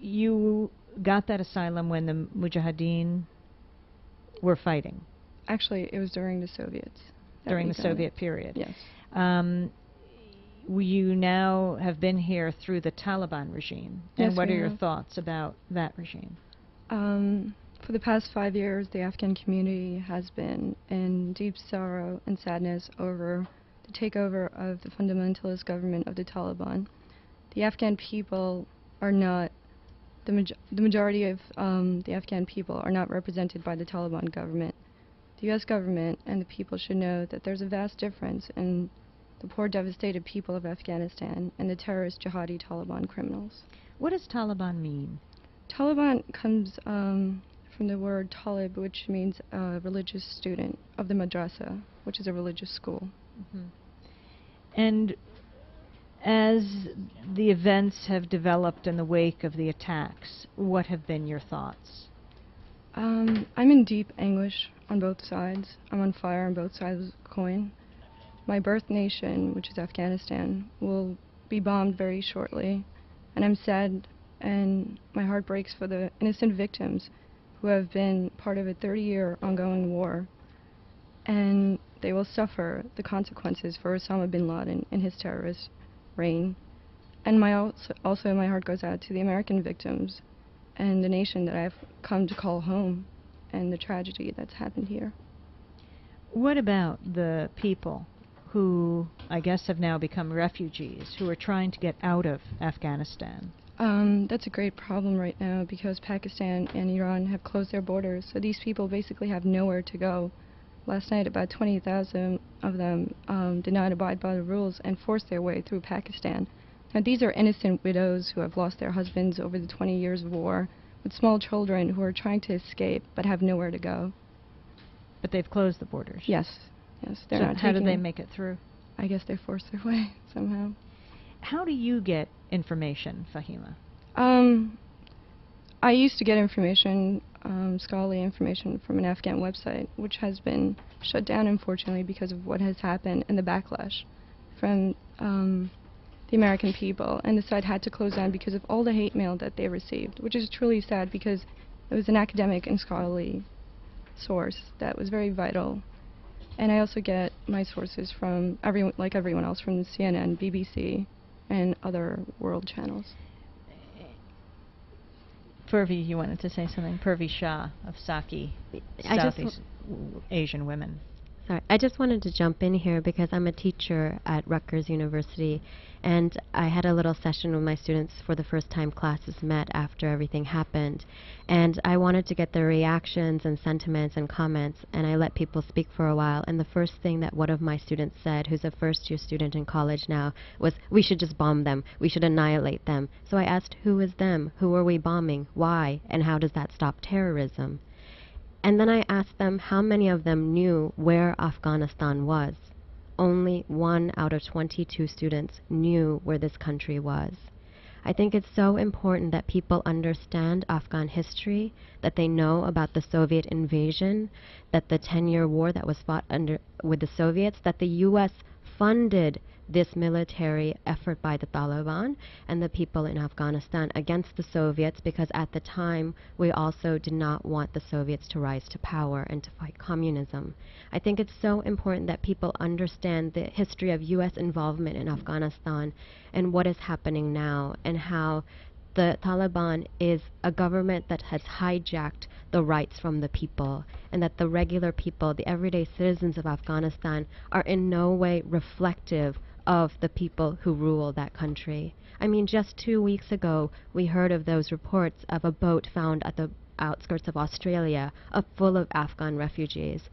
You got that asylum when the Mujahideen were fighting? Actually, it was during the Soviets. During the Soviet period? Yes. You now have been here through the Taliban regime. And Yes, what we are your have. thoughts about that regime? For the past 5 years, the Afghan community has been in deep sorrow and sadness over the takeover of the fundamentalist government of the Taliban. The Afghan people are not, the majority of the Afghan people are not represented by the Taliban government. The U.S. government and the people should know that there's a vast difference in the poor, devastated people of Afghanistan and the terrorist jihadi Taliban criminals. What does Taliban mean? Taliban comes from the word talib, which means a religious student of the madrasa, which is a religious school. And as the events have developed in the wake of the attacks, what have been your thoughts? I'm in deep anguish on both sides. I'm on fire on both sides of the coin. My birth nation, which is Afghanistan, will be bombed very shortly, and I'm sad, and my heart breaks for the innocent victims who have been part of a 30-year ongoing war, and they will suffer the consequences for Osama bin Laden and his terrorist reign. And also my heart goes out to the American victims and the nation that I've come to call home, and the tragedy that's happened here. What about the people who I guess have now become refugees, who are trying to get out of Afghanistan? That's a great problem right now because Pakistan and Iran have closed their borders, so these people basically have nowhere to go. Last night about 20,000 of them did not abide by the rules and forced their way through Pakistan. Now these are innocent widows who have lost their husbands over the 20 years of war, with small children who are trying to escape but have nowhere to go. But they've closed the borders. Yes, yes, they're So not how do taking they it. make it through? I guess they force their way somehow. How do you get information, Fahima? I used to get information, scholarly information, from an Afghan website, which has been shut down, unfortunately, because of what has happened and the backlash from the American people. And the site had to close down because of all the hate mail that they received, which is truly sad because it was an academic and scholarly source that was very vital. And I also get my sources from like everyone else, from CNN, BBC, and other world channels. Purvi, you wanted to say something? Purvi Shah of Saki, Southeast Asian Women. Sorry, I just wanted to jump in here because I'm a teacher at Rutgers University, and I had a little session with my students for the first time classes met after everything happened, and I wanted to get their reactions and sentiments and comments, and I let people speak for a while, and the first thing that one of my students said, who's a first-year student in college now, was, we should just bomb them, we should annihilate them. So I asked, who is them? Who are we bombing? Why? And how does that stop terrorism? And then I asked them how many of them knew where Afghanistan was. Only 1 out of 22 students knew where this country was. I think it's so important that people understand Afghan history, that they know about the Soviet invasion, that the 10-year war that was fought with the Soviets, that the U.S. funded this military effort by the Taliban and the people in Afghanistan against the Soviets, because at the time we also did not want the Soviets to rise to power and to fight communism. I think it's so important that people understand the history of U.S. involvement in Afghanistan and what is happening now, and how the Taliban is a government that has hijacked the rights from the people, and that the regular people, the everyday citizens of Afghanistan, are in no way reflective of the people who rule that country. I mean, just 2 weeks ago, we heard of those reports of a boat found at the outskirts of Australia, full of Afghan refugees.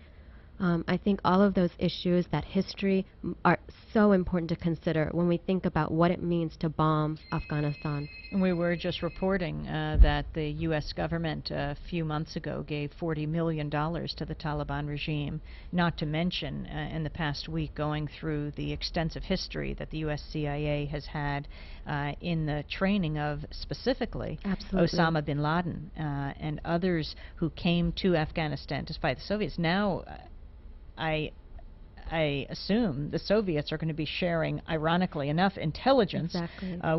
I think all of those issues, that history, are so important to consider when we think about what it means to bomb Afghanistan. And we were just reporting that the U.S. government a few months ago gave $40 million to the Taliban regime, not to mention in the past week going through the extensive history that the U.S. CIA has had in the training of specifically Osama bin Laden and others who came to Afghanistan to fight the Soviets. Now, I assume the Soviets are going to be sharing, ironically enough, intelligence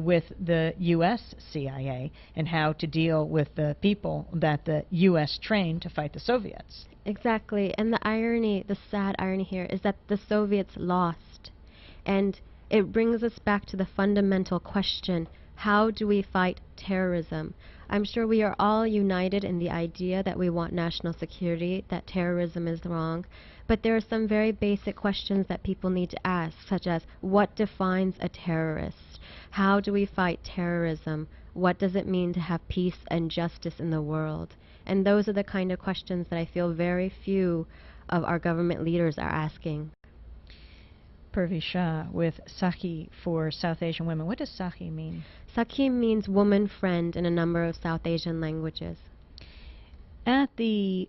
with the U.S. CIA and how to deal with the people that the U.S. trained to fight the Soviets. Exactly, and the irony, the sad irony here, is that the Soviets lost. And it brings us back to the fundamental question, how do we fight terrorism? I'm sure we are all united in the idea that we want national security, that terrorism is wrong, but there are some very basic questions that people need to ask, such as, what defines a terrorist? How do we fight terrorism? What does it mean to have peace and justice in the world? And those are the kind of questions that I feel very few of our government leaders are asking. Purvi Shah with Sakhi for South Asian Women. What does Sakhi mean? Sakhi means woman friend in a number of South Asian languages. At the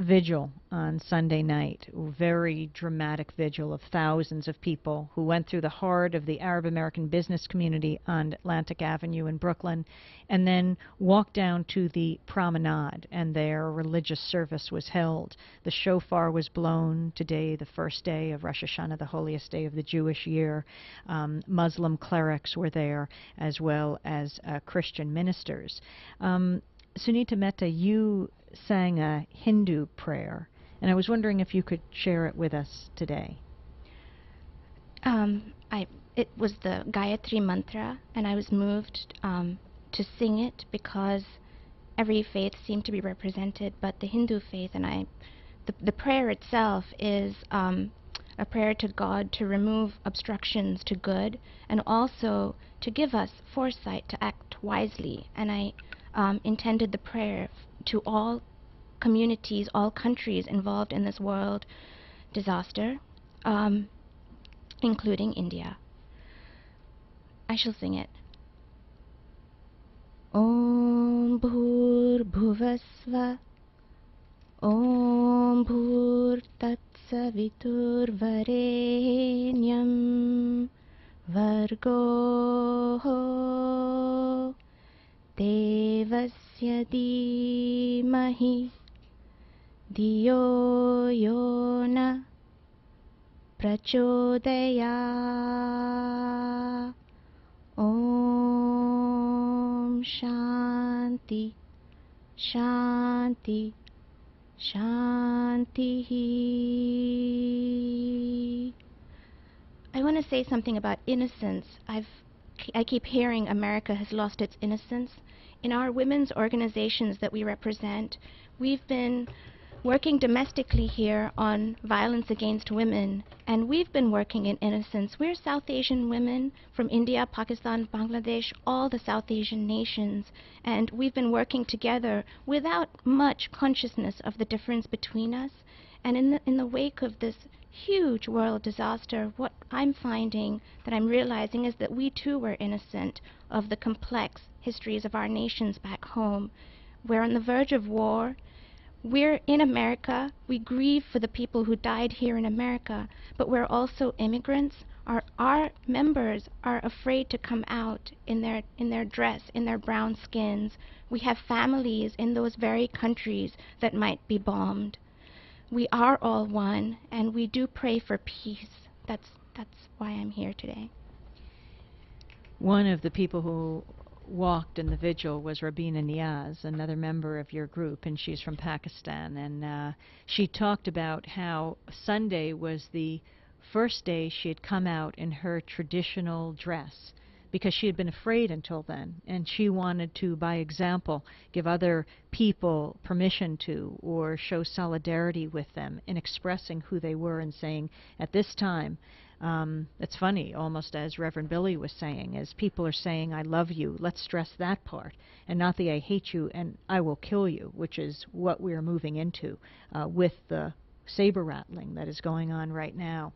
vigil on Sunday night, very dramatic vigil of thousands of people who went through the heart of the Arab American business community on Atlantic Avenue in Brooklyn, and then walked down to the promenade, and there a religious service was held. The shofar was blown today, the first day of Rosh Hashanah, the holiest day of the Jewish year. Muslim clerics were there, as well as Christian ministers. Sunita Mehta, you sang a Hindu prayer, and I was wondering if you could share it with us today. It was the Gayatri Mantra, and I was moved to sing it because every faith seemed to be represented, but the Hindu faith, and the prayer itself is a prayer to God to remove obstructions to good, and also to give us foresight to act wisely. And I intended the prayer to all communities, all countries involved in this world disaster, including India. I shall sing it. Om Om Bhur-bhuvasva Om Bhur-tatsavitur-varenyam Vargo Devasya Dhimahi Dhiyo Yona Prachodaya Om Shanti Shanti Shanti. I want to say something about innocence. I keep hearing America has lost its innocence. In our women's organizations that we represent, we've been working domestically here on violence against women, and we've been working in innocence. We're South Asian women from India, Pakistan, Bangladesh, all the South Asian nations, and we've been working together without much consciousness of the difference between us. And in the wake of this huge world disaster, what I'm finding, that I'm realizing, is that we too were innocent of the complex histories of our nations back home. We're on the verge of war. We're in America. We grieve for the people who died here in America, but we're also immigrants. Our members are afraid to come out in their dress, in their brown skins. We have families in those very countries that might be bombed. We are all one, and we do pray for peace. That's why I'm here today. One of the people who walked in the vigil was Rabina Niaz, another member of your group, and she's from Pakistan. And she talked about how Sunday was the first day she had come out in her traditional dress, because she had been afraid until then, and she wanted to, by example, give other people permission to, or show solidarity with them in expressing who they were and saying, at this time, it's funny, almost as Reverend Billy was saying, as people are saying, I love you, let's stress that part, and not the I hate you and I will kill you, which is what we're moving into with the saber rattling that is going on right now.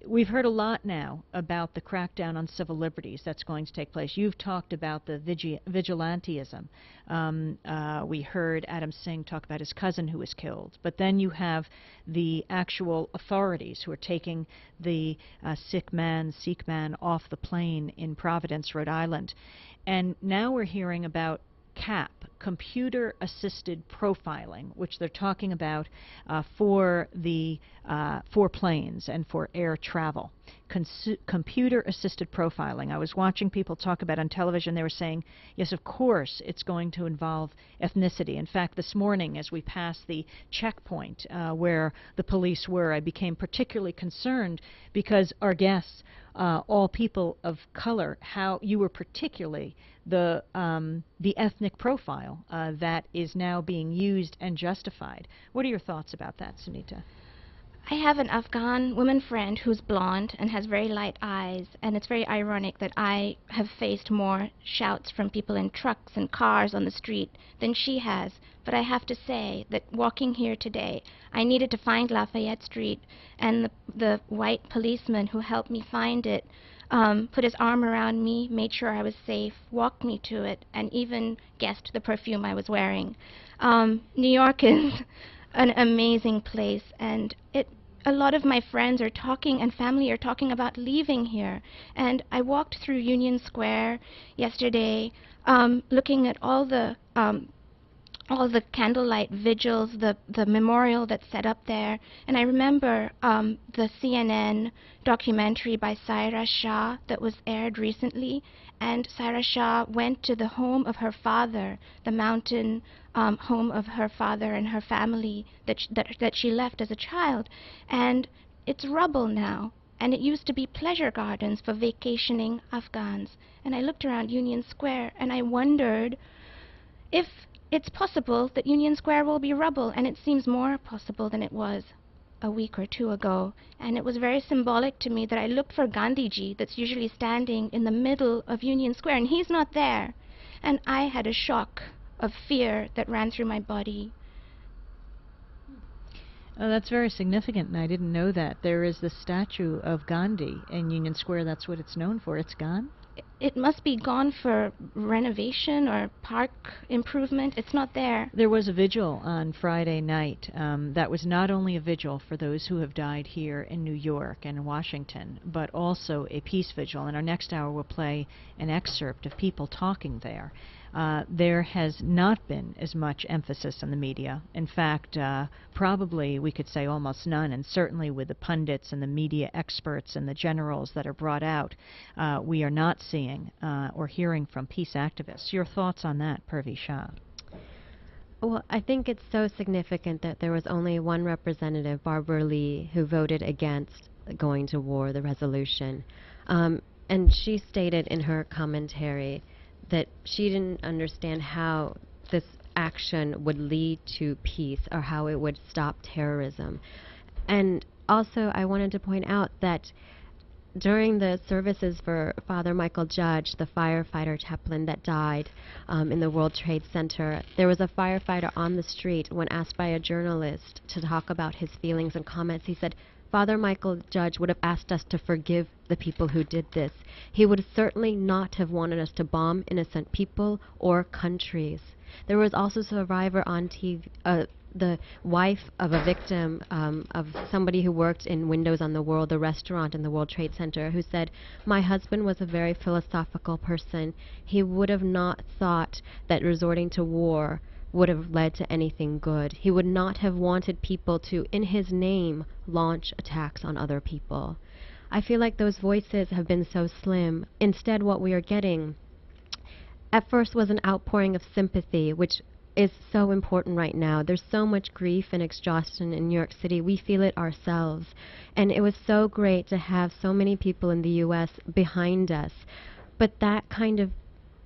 We've heard a lot now about the crackdown on civil liberties that's going to take place. You've talked about the vigilantism. We heard Adam Singh talk about his cousin who was killed. But then you have the actual authorities who are taking the Sikh man off the plane in Providence, Rhode Island. And now we're hearing about CAP, computer-assisted profiling, which they're talking about for planes and for air travel. Computer-assisted profiling. I was watching people talk about on television. They were saying, yes, of course, it's going to involve ethnicity. In fact, this morning, as we passed the checkpoint where the police were, I became particularly concerned because our guests, all people of color, how you were particularly the ethnic profile that is now being used and justified. What are your thoughts about that, Sunita? I have an Afghan woman friend who's blonde and has very light eyes, and it's very ironic that I have faced more shouts from people in trucks and cars on the street than she has. But I have to say that walking here today, I needed to find Lafayette Street, and the white policeman who helped me find it put his arm around me, made sure I was safe, walked me to it, and even guessed the perfume I was wearing. New York is an amazing place, and a lot of my friends are talking, and family are talking about leaving here. And I walked through Union Square yesterday, looking at all the candlelight vigils, the memorial that's set up there, and I remember the CNN documentary by Saira Shah that was aired recently, and Saira Shah went to the home of her father, the mountain home of her father and her family that she left as a child, and it's rubble now, and it used to be pleasure gardens for vacationing Afghans. And I looked around Union Square and I wondered if it's possible that Union Square will be rubble, and it seems more possible than it was a week or two ago. And it was very symbolic to me that I looked for Gandhiji, that's usually standing in the middle of Union Square, and he's not there. And I had a shock of fear that ran through my body. Oh, that's very significant, and I didn't know that. There is the statue of Gandhi in Union Square. That's what it's known for. It's gone? it must be gone for renovation or park improvement. It's not there. There was a vigil on Friday night. That was not only a vigil for those who have died here in New York and Washington, but also a peace vigil. In our next hour, we'll play an excerpt of people talking there. There has not been as much emphasis on the media. In fact, probably we could say almost none, and certainly with the pundits and the media experts and the generals that are brought out, we are not seeing or hearing from peace activists. Your thoughts on that, Purvi Shah? Well, I think it's so significant that there was only one representative, Barbara Lee, who voted against going to war, the resolution. And she stated in her commentary that she didn't understand how this action would lead to peace or how it would stop terrorism. And also, I wanted to point out that during the services for Father Michael Judge, the firefighter chaplain that died in the World Trade Center, there was a firefighter on the street when asked by a journalist to talk about his feelings and comments. He said, Father Michael Judge would have asked us to forgive the people who did this. He would certainly not have wanted us to bomb innocent people or countries. There was also a survivor on TV, the wife of a victim of somebody who worked in Windows on the World, the restaurant in the World Trade Center, who said, my husband was a very philosophical person. He would have not thought that resorting to war would have led to anything good. He would not have wanted people to, in his name, launch attacks on other people. I feel like those voices have been so slim. Instead, what we are getting at first was an outpouring of sympathy, which is so important right now. There's so much grief and exhaustion in New York City. We feel it ourselves. And it was so great to have so many people in the U.S. behind us. But that kind of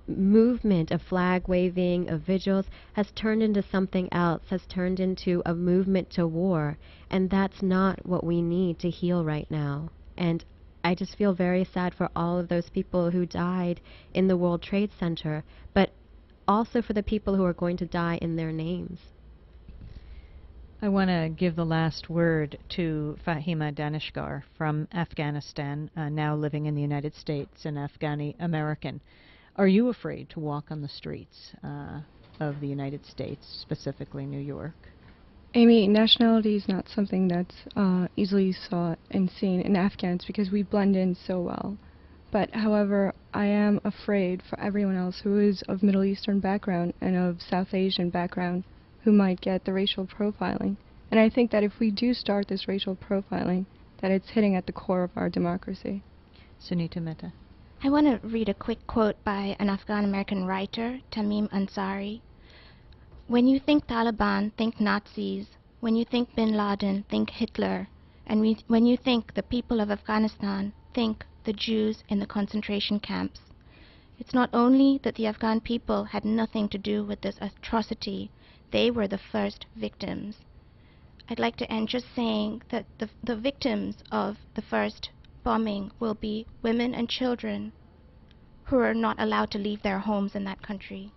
movement of flag waving, of vigils, has turned into something else, has turned into a movement to war. And that's not what we need to heal right now. And I just feel very sad for all of those people who died in the World Trade Center, but also for the people who are going to die in their names. I want to give the last word to Fahima Danishgar from Afghanistan, now living in the United States, an Afghani American. Are you afraid to walk on the streets of the United States, specifically New York? Amy, nationality is not something that's easily sought and seen in Afghans because we blend in so well. But, however, I am afraid for everyone else who is of Middle Eastern background and of South Asian background who might get the racial profiling. And I think that if we do start this racial profiling, that it's hitting at the core of our democracy. Sunita Mehta. I want to read a quick quote by an Afghan-American writer, Tamim Ansari. When you think Taliban, think Nazis. When you think Bin Laden, think Hitler. And when you think the people of Afghanistan, think the Jews in the concentration camps. It's not only that the Afghan people had nothing to do with this atrocity, they were the first victims. I'd like to end just saying that the victims of the first bombing will be women and children who are not allowed to leave their homes in that country.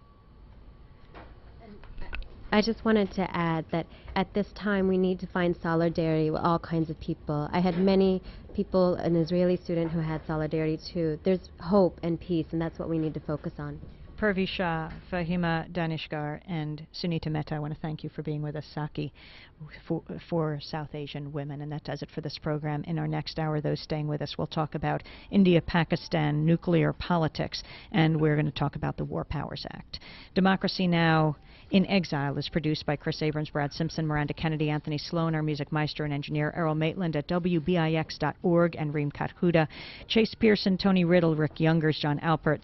I just wanted to add that at this time we need to find solidarity with all kinds of people. I had many people, an Israeli student who had solidarity too. There's hope and peace, and that's what we need to focus on. Purvi Shah, Fahima Danishgar, and Sunita Mehta, I want to thank you for being with us, Saki, for South Asian women. And that does it for this program. In our next hour, those staying with us, we'll talk about India-Pakistan nuclear politics, and we're going to talk about the War Powers Act. Democracy Now! In Exile is produced by Chris Abrams, Brad Simpson, Miranda Kennedy, Anthony Sloan, our music maestro and engineer, Errol Maitland at WBIX.org, and Reem Kathuda. Chase Pearson, Tony Riddle, Rick Youngers, John Alpert,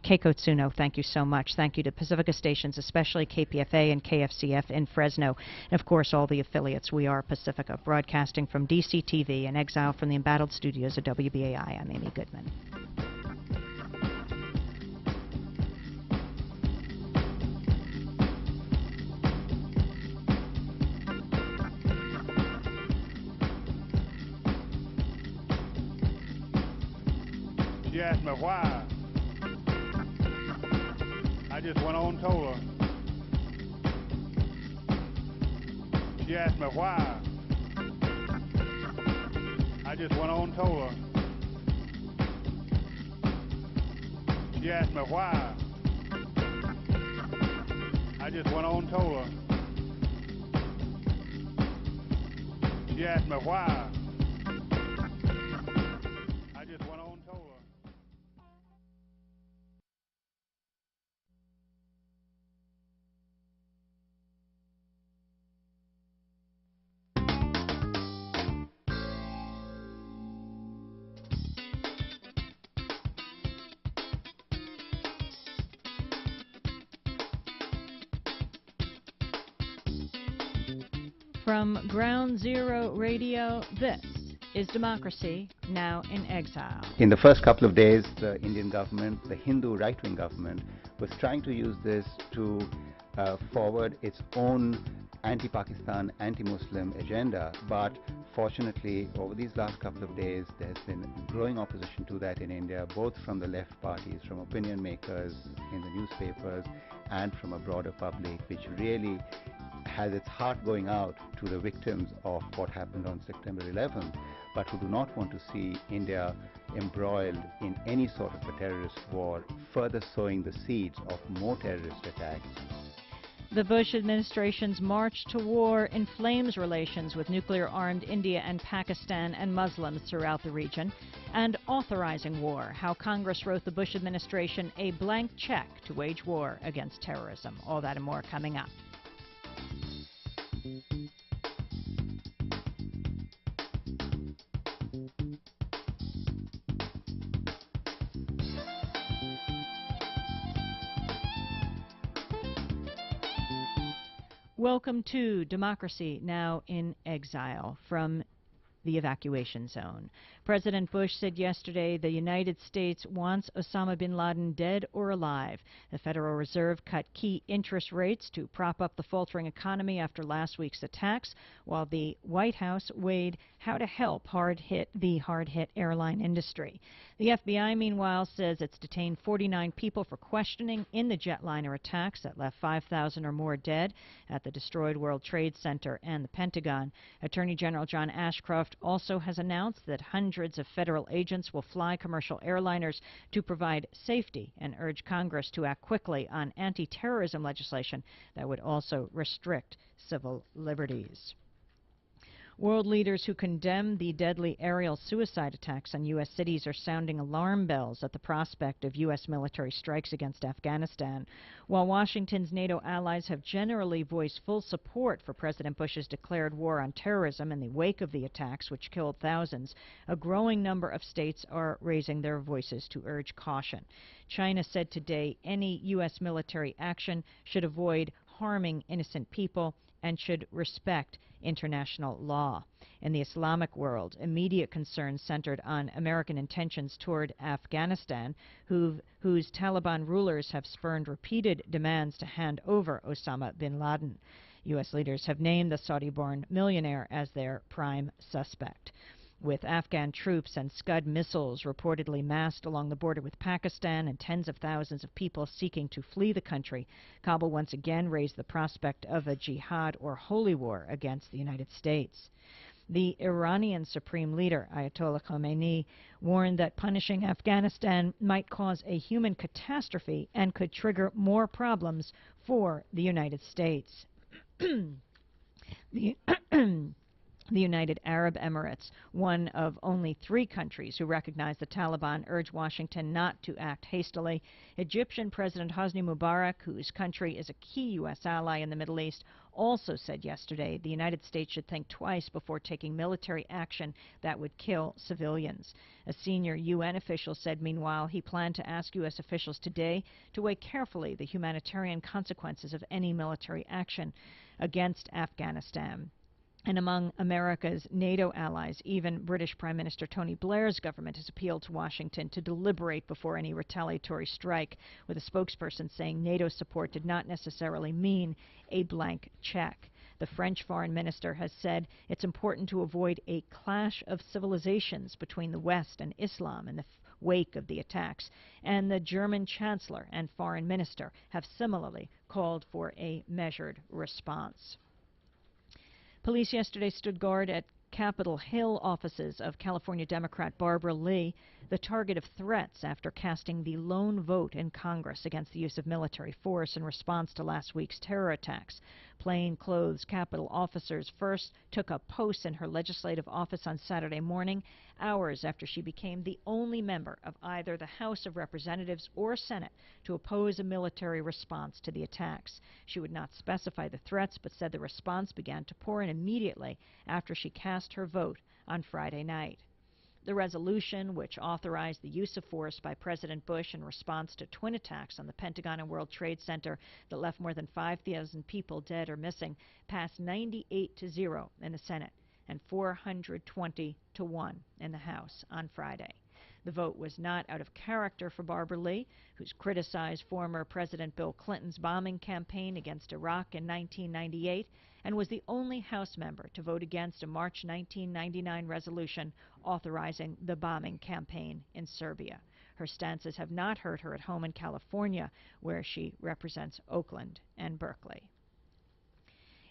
Keiko Tsuno, thank you so much. Thank you to Pacifica stations, especially KPFA and KFCF in Fresno, and of course all the affiliates. We are Pacifica, broadcasting from DCTV in Exile from the embattled studios of WBAI. I'm Amy Goodman. She asked me why. I just went on and told her. She asked me why. I just went on and told her. She asked me why. I just went on and told her. She asked me why. I just went on and told her. From Ground Zero Radio, this is Democracy Now! In Exile. In the first couple of days, the Indian government, the Hindu right-wing government, was trying to use this to forward its own anti-Pakistan, anti-Muslim agenda. But fortunately, over these last couple of days, there's been growing opposition to that in India, both from the left parties, from opinion makers in the newspapers, and from a broader public, which really has its heart going out to the victims of what happened on September 11th, but who do not want to see India embroiled in any sort of a terrorist war, further sowing the seeds of more terrorist attacks. The Bush administration's march to war inflames relations with nuclear-armed India and Pakistan and Muslims throughout the region, and authorizing war, how Congress wrote the Bush administration a blank check to wage war against terrorism. All that and more coming up. Welcome to Democracy Now! In Exile from the evacuation zone. President Bush said yesterday the United States wants Osama bin Laden dead or alive. The Federal Reserve cut key interest rates to prop up the faltering economy after last week's attacks, while the White House weighed how to help the hard-hit airline industry. The FBI, meanwhile, says it's detained 49 people for questioning in the jetliner attacks that left 5,000 or more dead at the destroyed World Trade Center and the Pentagon. Attorney General John Ashcroft also has announced that hundreds of federal agents will fly commercial airliners to provide safety and urge Congress to act quickly on anti-terrorism legislation that would also restrict civil liberties. World leaders who condemn the deadly aerial suicide attacks on U.S. cities are sounding alarm bells at the prospect of U.S. military strikes against Afghanistan. While Washington's NATO allies have generally voiced full support for President Bush's declared war on terrorism in the wake of the attacks, which killed thousands, a growing number of states are raising their voices to urge caution. China said today any U.S. military action should avoid harming innocent people and should respect international law. In the Islamic world, immediate concerns centered on American intentions toward Afghanistan, whose Taliban rulers have spurned repeated demands to hand over Osama bin Laden. U.S. leaders have named the Saudi-born millionaire as their prime suspect. With Afghan troops and Scud missiles reportedly massed along the border with Pakistan and tens of thousands of people seeking to flee the country, Kabul once again raised the prospect of a jihad or holy war against the United States. The Iranian Supreme Leader, Ayatollah Khomeini, warned that punishing Afghanistan might cause a human catastrophe and could trigger more problems for the United States. The United Arab Emirates, one of only 3 countries who recognize the Taliban, urged Washington not to act hastily. Egyptian President Hosni Mubarak, whose country is a key U.S. ally in the Middle East, also said yesterday the United States should think twice before taking military action that would kill civilians. A senior UN official said, meanwhile, he planned to ask U.S. officials today to weigh carefully the humanitarian consequences of any military action against Afghanistan. And among America's NATO allies, even British Prime Minister Tony Blair's government has appealed to Washington to deliberate before any retaliatory strike, with a spokesperson saying NATO support did not necessarily mean a blank check. The French foreign minister has said it's important to avoid a clash of civilizations between the West and Islam in the wake of the attacks, and the German chancellor and foreign minister have similarly called for a measured response. Police yesterday stood guard at Capitol Hill offices of California Democrat Barbara Lee the target of threats after casting the lone vote in Congress against the use of military force in response to last week's terror attacks. Plainclothes Capitol officers first took up posts in her legislative office on Saturday morning, hours after she became the only member of either the House of Representatives or Senate to oppose a military response to the attacks. She would not specify the threats, but said the response began to pour in immediately after she cast her vote on Friday night. The resolution, which authorized the use of force by President Bush in response to twin attacks on the Pentagon and World Trade Center that left more than 5,000 people dead or missing, passed 98-0 in the Senate and 420-1 in the House on Friday. The vote was not out of character for Barbara Lee, who's criticized former President Bill Clinton's bombing campaign against Iraq in 1998 and was the only House member to vote against a March 1999 resolution authorizing the bombing campaign in Serbia. Her stances have not hurt her at home in California, where she represents Oakland and Berkeley.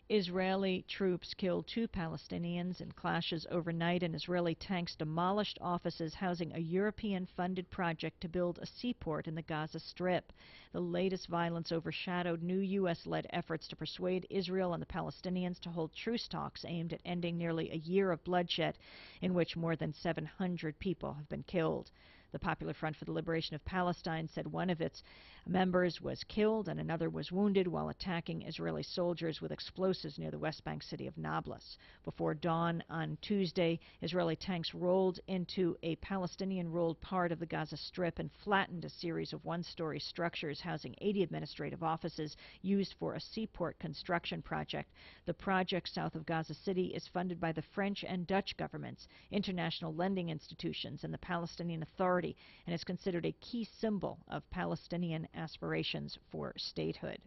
Israeli troops killed 2 Palestinians in clashes overnight, and Israeli tanks demolished offices housing a European-funded project to build a seaport in the Gaza Strip. The latest violence overshadowed new U.S.-led efforts to persuade Israel and the Palestinians to hold truce talks aimed at ending nearly a year of bloodshed, in which more than 700 people have been killed. The Popular Front for the Liberation of Palestine said one of its members was killed and another was wounded while attacking Israeli soldiers with explosives near the West Bank city of Nablus. Before dawn on Tuesday, Israeli tanks rolled into a Palestinian-ruled part of the Gaza Strip and flattened a series of one-story structures housing 80 administrative offices used for a seaport construction project. The project south of Gaza City is funded by the French and Dutch governments, international lending institutions, and the Palestinian Authority, and is considered a key symbol of Palestinian aspirations for statehood.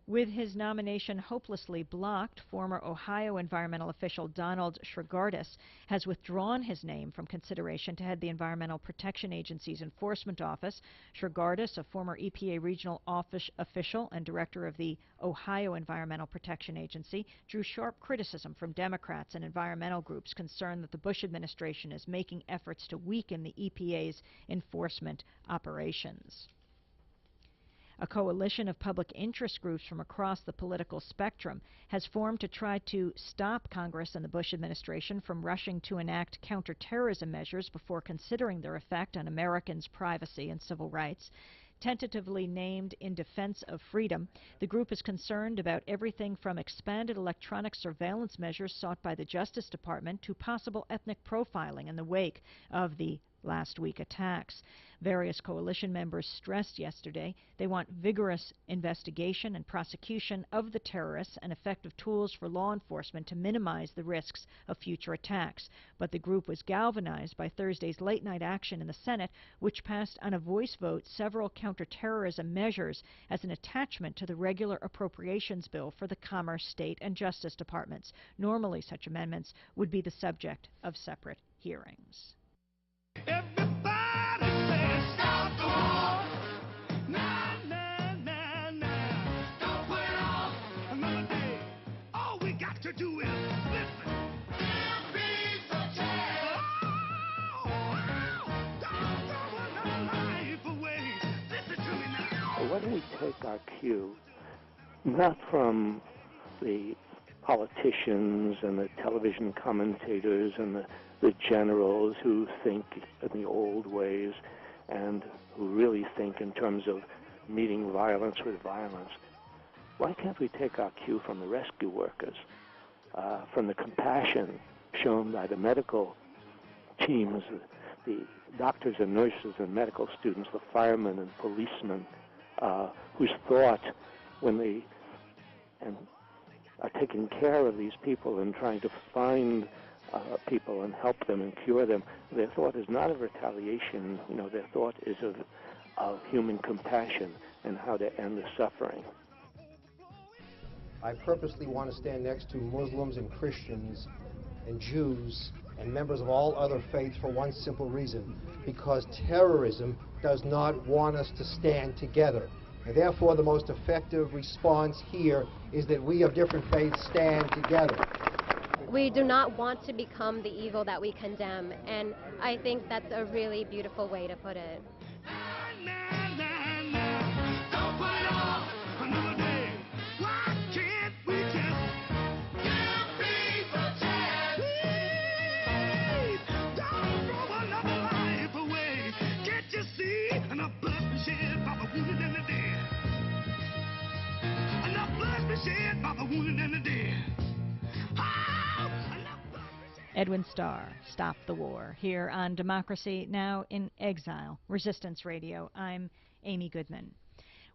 With his nomination hopelessly blocked, former Ohio environmental official Donald Shregardis has withdrawn his name from consideration to head the Environmental Protection Agency's Enforcement Office. Shregardis, a former EPA regional office official and director of the Ohio Environmental Protection Agency, drew sharp criticism from Democrats and environmental groups concerned that the Bush administration is making efforts to weaken the EPA's enforcement operations. A coalition of public interest groups from across the political spectrum has formed to try to stop Congress and the Bush administration from rushing to enact counterterrorism measures before considering their effect on Americans' privacy and civil rights. Tentatively named In Defense of Freedom, the group is concerned about everything from expanded electronic surveillance measures sought by the Justice Department to possible ethnic profiling in the wake of the last week attacks. Various coalition members stressed yesterday they want vigorous investigation and prosecution of the terrorists and effective tools for law enforcement to minimize the risks of future attacks. But the group was galvanized by Thursday's late-night action in the Senate, which passed on a voice vote several counterterrorism measures as an attachment to the regular appropriations bill for the Commerce, State, and Justice Departments. Normally, such amendments would be the subject of separate hearings. Everybody say stop the war. Nah, nah, nah, nah. Don't put it off another day. All we got to do is listen. Build peace or tear. Don't throw another life away. Listen to me now. Why don't we take our cue not from the politicians and the television commentators and the generals who think in the old ways and who really think in terms of meeting violence with violence. Why can't we take our cue from the rescue workers, from the compassion shown by the medical teams, the doctors and nurses and medical students, the firemen and policemen, whose thought when they are taking care of these people and trying to find people and help them and cure them, their thought is not of retaliation. You know, their thought is of human compassion and how to end the suffering. I purposely want to stand next to Muslims and Christians and Jews and members of all other faiths for one simple reason: because terrorism does not want us to stand together. And therefore, the most effective response here is that we of different faiths stand together. We do not want to become the evil that we condemn, and I think that's a really beautiful way to put it. Edwin Starr, Stop the War, here on Democracy Now! In Exile, Resistance Radio. I'm Amy Goodman.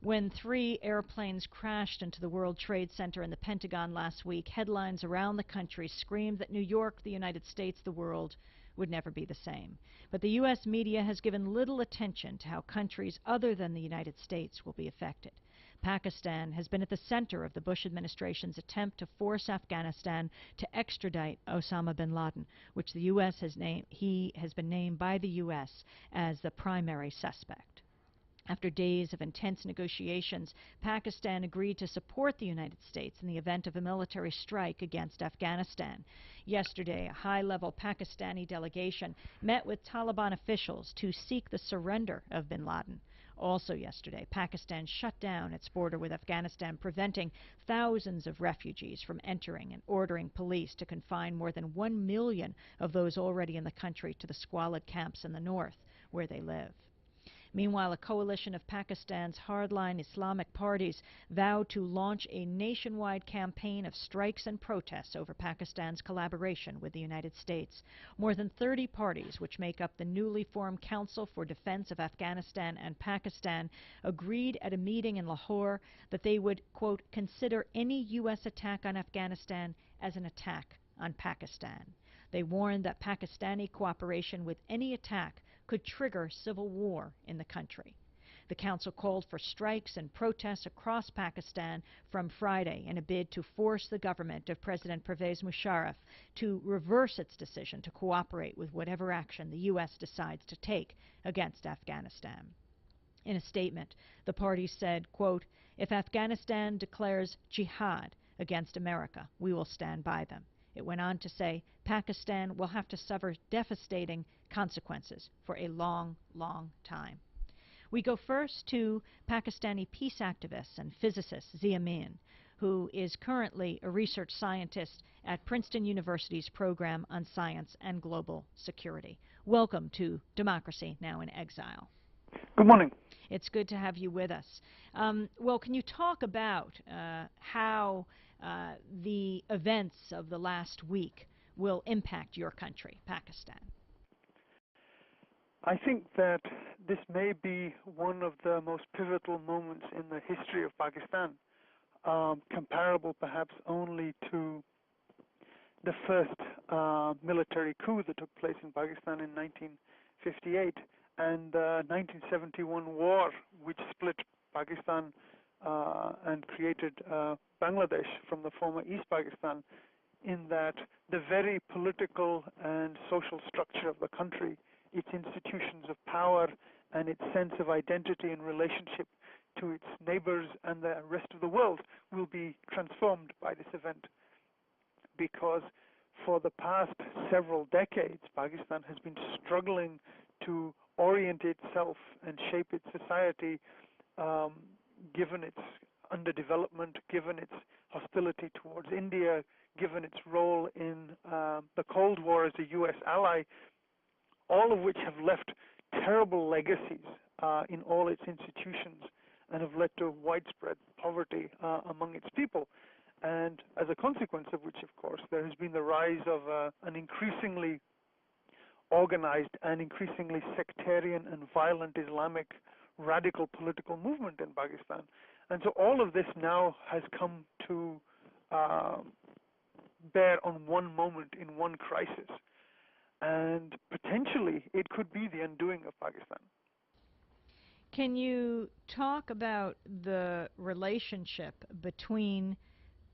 When 3 airplanes crashed into the World Trade Center and the Pentagon last week, headlines around the country screamed that New York, the United States, the world would never be the same. But the U.S. media has given little attention to how countries other than the United States will be affected. Pakistan has been at the center of the Bush administration's attempt to force Afghanistan to extradite Osama bin Laden, which the U.S. has named, he has been named by the U.S. as the primary suspect. After days of intense negotiations, Pakistan agreed to support the United States in the event of a military strike against Afghanistan. Yesterday, a high-level Pakistani delegation met with Taliban officials to seek the surrender of bin Laden. Also yesterday, Pakistan shut down its border with Afghanistan, preventing thousands of refugees from entering and ordering police to confine more than 1 million of those already in the country to the squalid camps in the north where they live. Meanwhile, a coalition of Pakistan's hardline Islamic parties vowed to launch a nationwide campaign of strikes and protests over Pakistan's collaboration with the United States. More than 30 parties, which make up the newly formed Council for Defense of Afghanistan and Pakistan, agreed at a meeting in Lahore that they would, quote, consider any U.S. attack on Afghanistan as an attack on Pakistan. They warned that Pakistani cooperation with any attack could trigger civil war in the country. The council called for strikes and protests across Pakistan from Friday in a bid to force the government of President Pervez Musharraf to reverse its decision to cooperate with whatever action the U.S. decides to take against Afghanistan. In a statement, the party said, quote, if Afghanistan declares jihad against America, we will stand by them. It went on to say Pakistan will have to suffer devastating consequences for a long, long time. We go first to Pakistani peace activist and physicist Zia Min, who is currently a research scientist at Princeton University's program on science and global security. Welcome to Democracy Now! In Exile. Good morning. It's good to have you with us. Well, can you talk about how the events of the last week will impact your country, Pakistan? I think that this may be one of the most pivotal moments in the history of Pakistan, comparable perhaps only to the first military coup that took place in Pakistan in 1958 and the 1971 war, which split Pakistan and created Bangladesh from the former East Pakistan, in that the very political and social structure of the country, its institutions of power, and its sense of identity and relationship to its neighbors and the rest of the world will be transformed by this event. Because for the past several decades, Pakistan has been struggling to orient itself and shape its society, given its underdevelopment, given its hostility towards India, given its role in the Cold War as a U.S. ally, all of which have left terrible legacies in all its institutions and have led to widespread poverty among its people. And as a consequence of which, of course, there has been the rise of an increasingly organized and increasingly sectarian and violent Islamic radical political movement in Pakistan. And so all of this now has come to bear on one moment in one crisis. And potentially it could be the undoing of Pakistan. Can you talk about the relationship between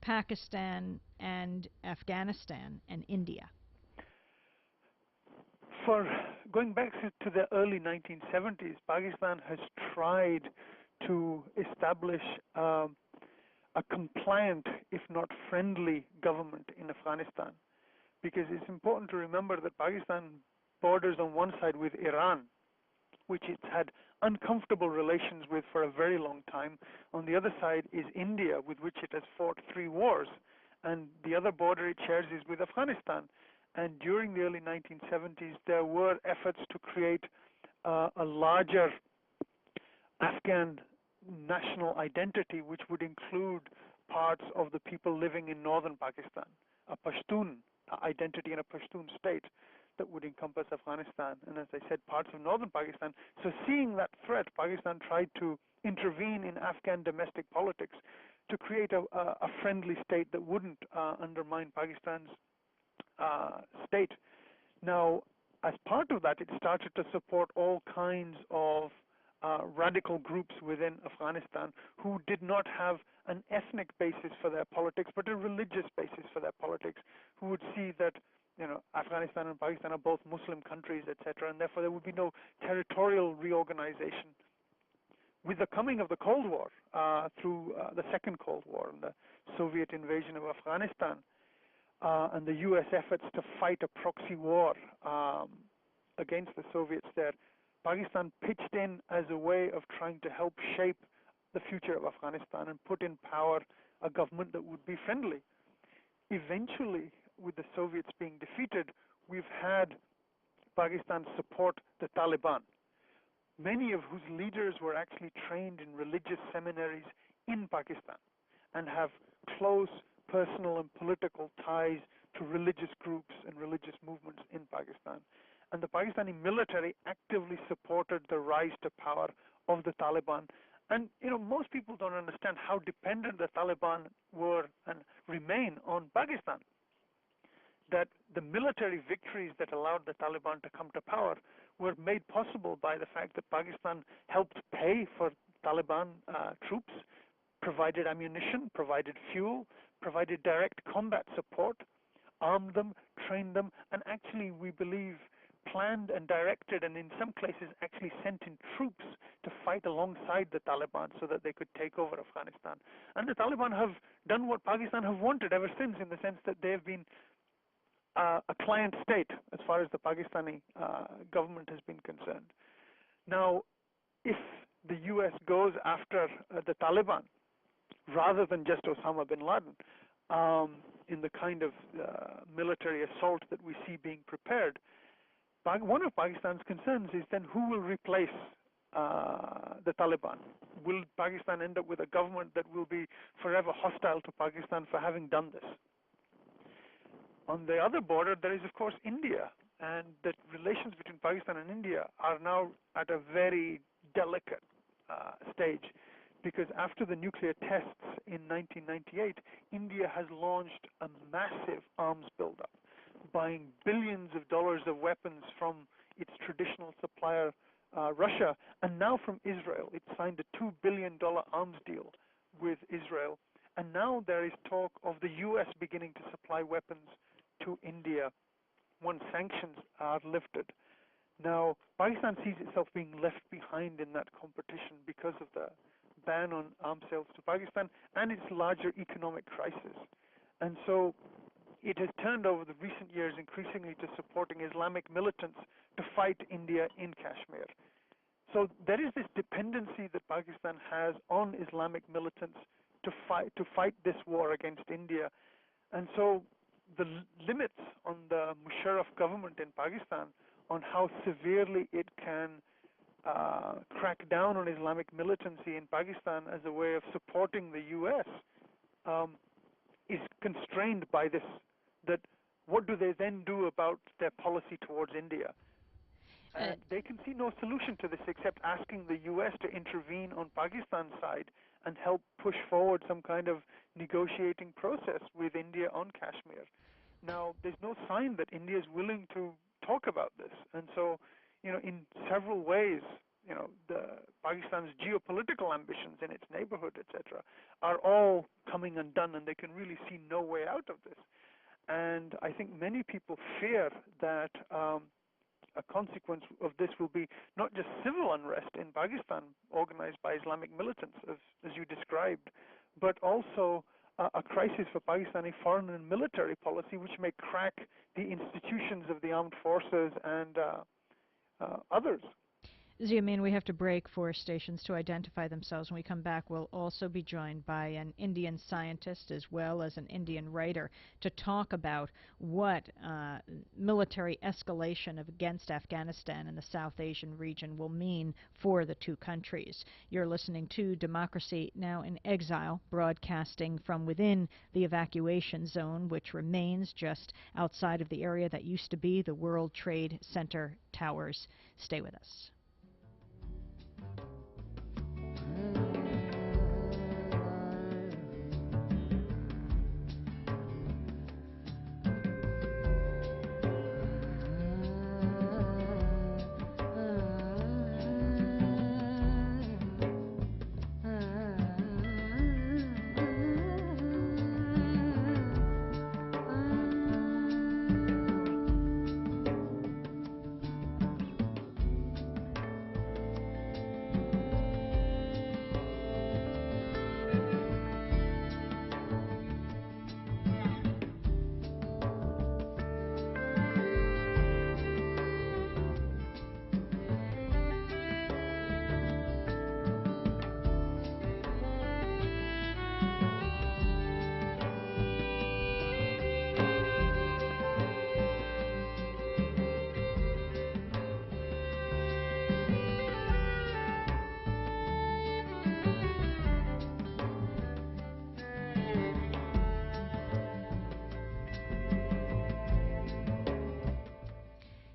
Pakistan and Afghanistan and India? For going back to the early 1970s, Pakistan has tried to establish a compliant, if not friendly, government in Afghanistan. because it's important to remember that Pakistan borders on one side with Iran, which it's had uncomfortable relations with for a very long time. On the other side is India, with which it has fought 3 wars, and the other border it shares is with Afghanistan. And during the early 1970s, there were efforts to create a larger Afghan national identity, which would include parts of the people living in northern Pakistan, a Pashtun identity in a Pashtun state that would encompass Afghanistan, and as I said, parts of northern Pakistan. So seeing that threat, Pakistan tried to intervene in Afghan domestic politics to create a friendly state that wouldn't undermine Pakistan's state. Now, as part of that, it started to support all kinds of radical groups within Afghanistan who did not have an ethnic basis for their politics, but a religious basis for their politics, who would see that Afghanistan and Pakistan are both Muslim countries, etc., and therefore there would be no territorial reorganization. With the coming of the Cold War, through the Second Cold War and the Soviet invasion of Afghanistan, and the U.S. efforts to fight a proxy war against the Soviets there, Pakistan pitched in as a way of trying to help shape the future of Afghanistan and put in power a government that would be friendly. Eventually, with the Soviets being defeated, we've had Pakistan support the Taliban, many of whose leaders were actually trained in religious seminaries in Pakistan and have close personal and political ties to religious groups and religious movements in Pakistan. And the Pakistani military actively supported the rise to power of the Taliban. And, most people don't understand how dependent the Taliban were and remain on Pakistan. That the military victories that allowed the Taliban to come to power were made possible by the fact that Pakistan helped pay for Taliban troops, provided ammunition, provided fuel, provided direct combat support, armed them, trained them, and actually, we believe, planned and directed, and in some cases actually sent in troops to fight alongside the Taliban so that they could take over Afghanistan. And the Taliban have done what Pakistan have wanted ever since, in the sense that they have been a client state as far as the Pakistani government has been concerned. Now, if the U.S. goes after the Taliban, rather than just Osama bin Laden, in the kind of military assault that we see being prepared, one of Pakistan's concerns is then who will replace the Taliban? Will Pakistan end up with a government that will be forever hostile to Pakistan for having done this? On the other border, there is, of course, India, and the relations between Pakistan and India are now at a very delicate stage, because after the nuclear tests in 1998, India has launched a massive arms buildup, buying billions of dollars of weapons from its traditional supplier, Russia, and now from Israel. It signed a $2 billion arms deal with Israel, and now there is talk of the U.S. beginning to supply weapons to India once sanctions are lifted. Now, Pakistan sees itself being left behind in that competition because of the ban on arms sales to Pakistan and its larger economic crisis. And so it has turned over the recent years increasingly to supporting Islamic militants to fight India in Kashmir. So there is this dependency that Pakistan has on Islamic militants to fight this war against India. And so the limits on the Musharraf government in Pakistan on how severely it can crack down on Islamic militancy in Pakistan as a way of supporting the U.S. Is constrained by this, that what do they then do about their policy towards India? They can see no solution to this except asking the U.S. to intervene on Pakistan's side and help push forward some kind of negotiating process with India on Kashmir. Now, there's no sign that India is willing to talk about this. And so, in several ways, the Pakistan's geopolitical ambitions in its neighborhood, etc., are all coming undone, and they can really see no way out of this. And I think many people fear that a consequence of this will be not just civil unrest in Pakistan organized by Islamic militants, as you described, but also a crisis crisis for Pakistani foreign and military policy, which may crack the institutions of the armed forces and others. Ziamin, we have to break for stations to identify themselves. When we come back, we'll also be joined by an Indian scientist as well as an Indian writer to talk about what military escalation against Afghanistan and the South Asian region will mean for the two countries. You're listening to Democracy Now! In Exile, broadcasting from within the evacuation zone, which remains just outside of the area that used to be the World Trade Center towers. Stay with us.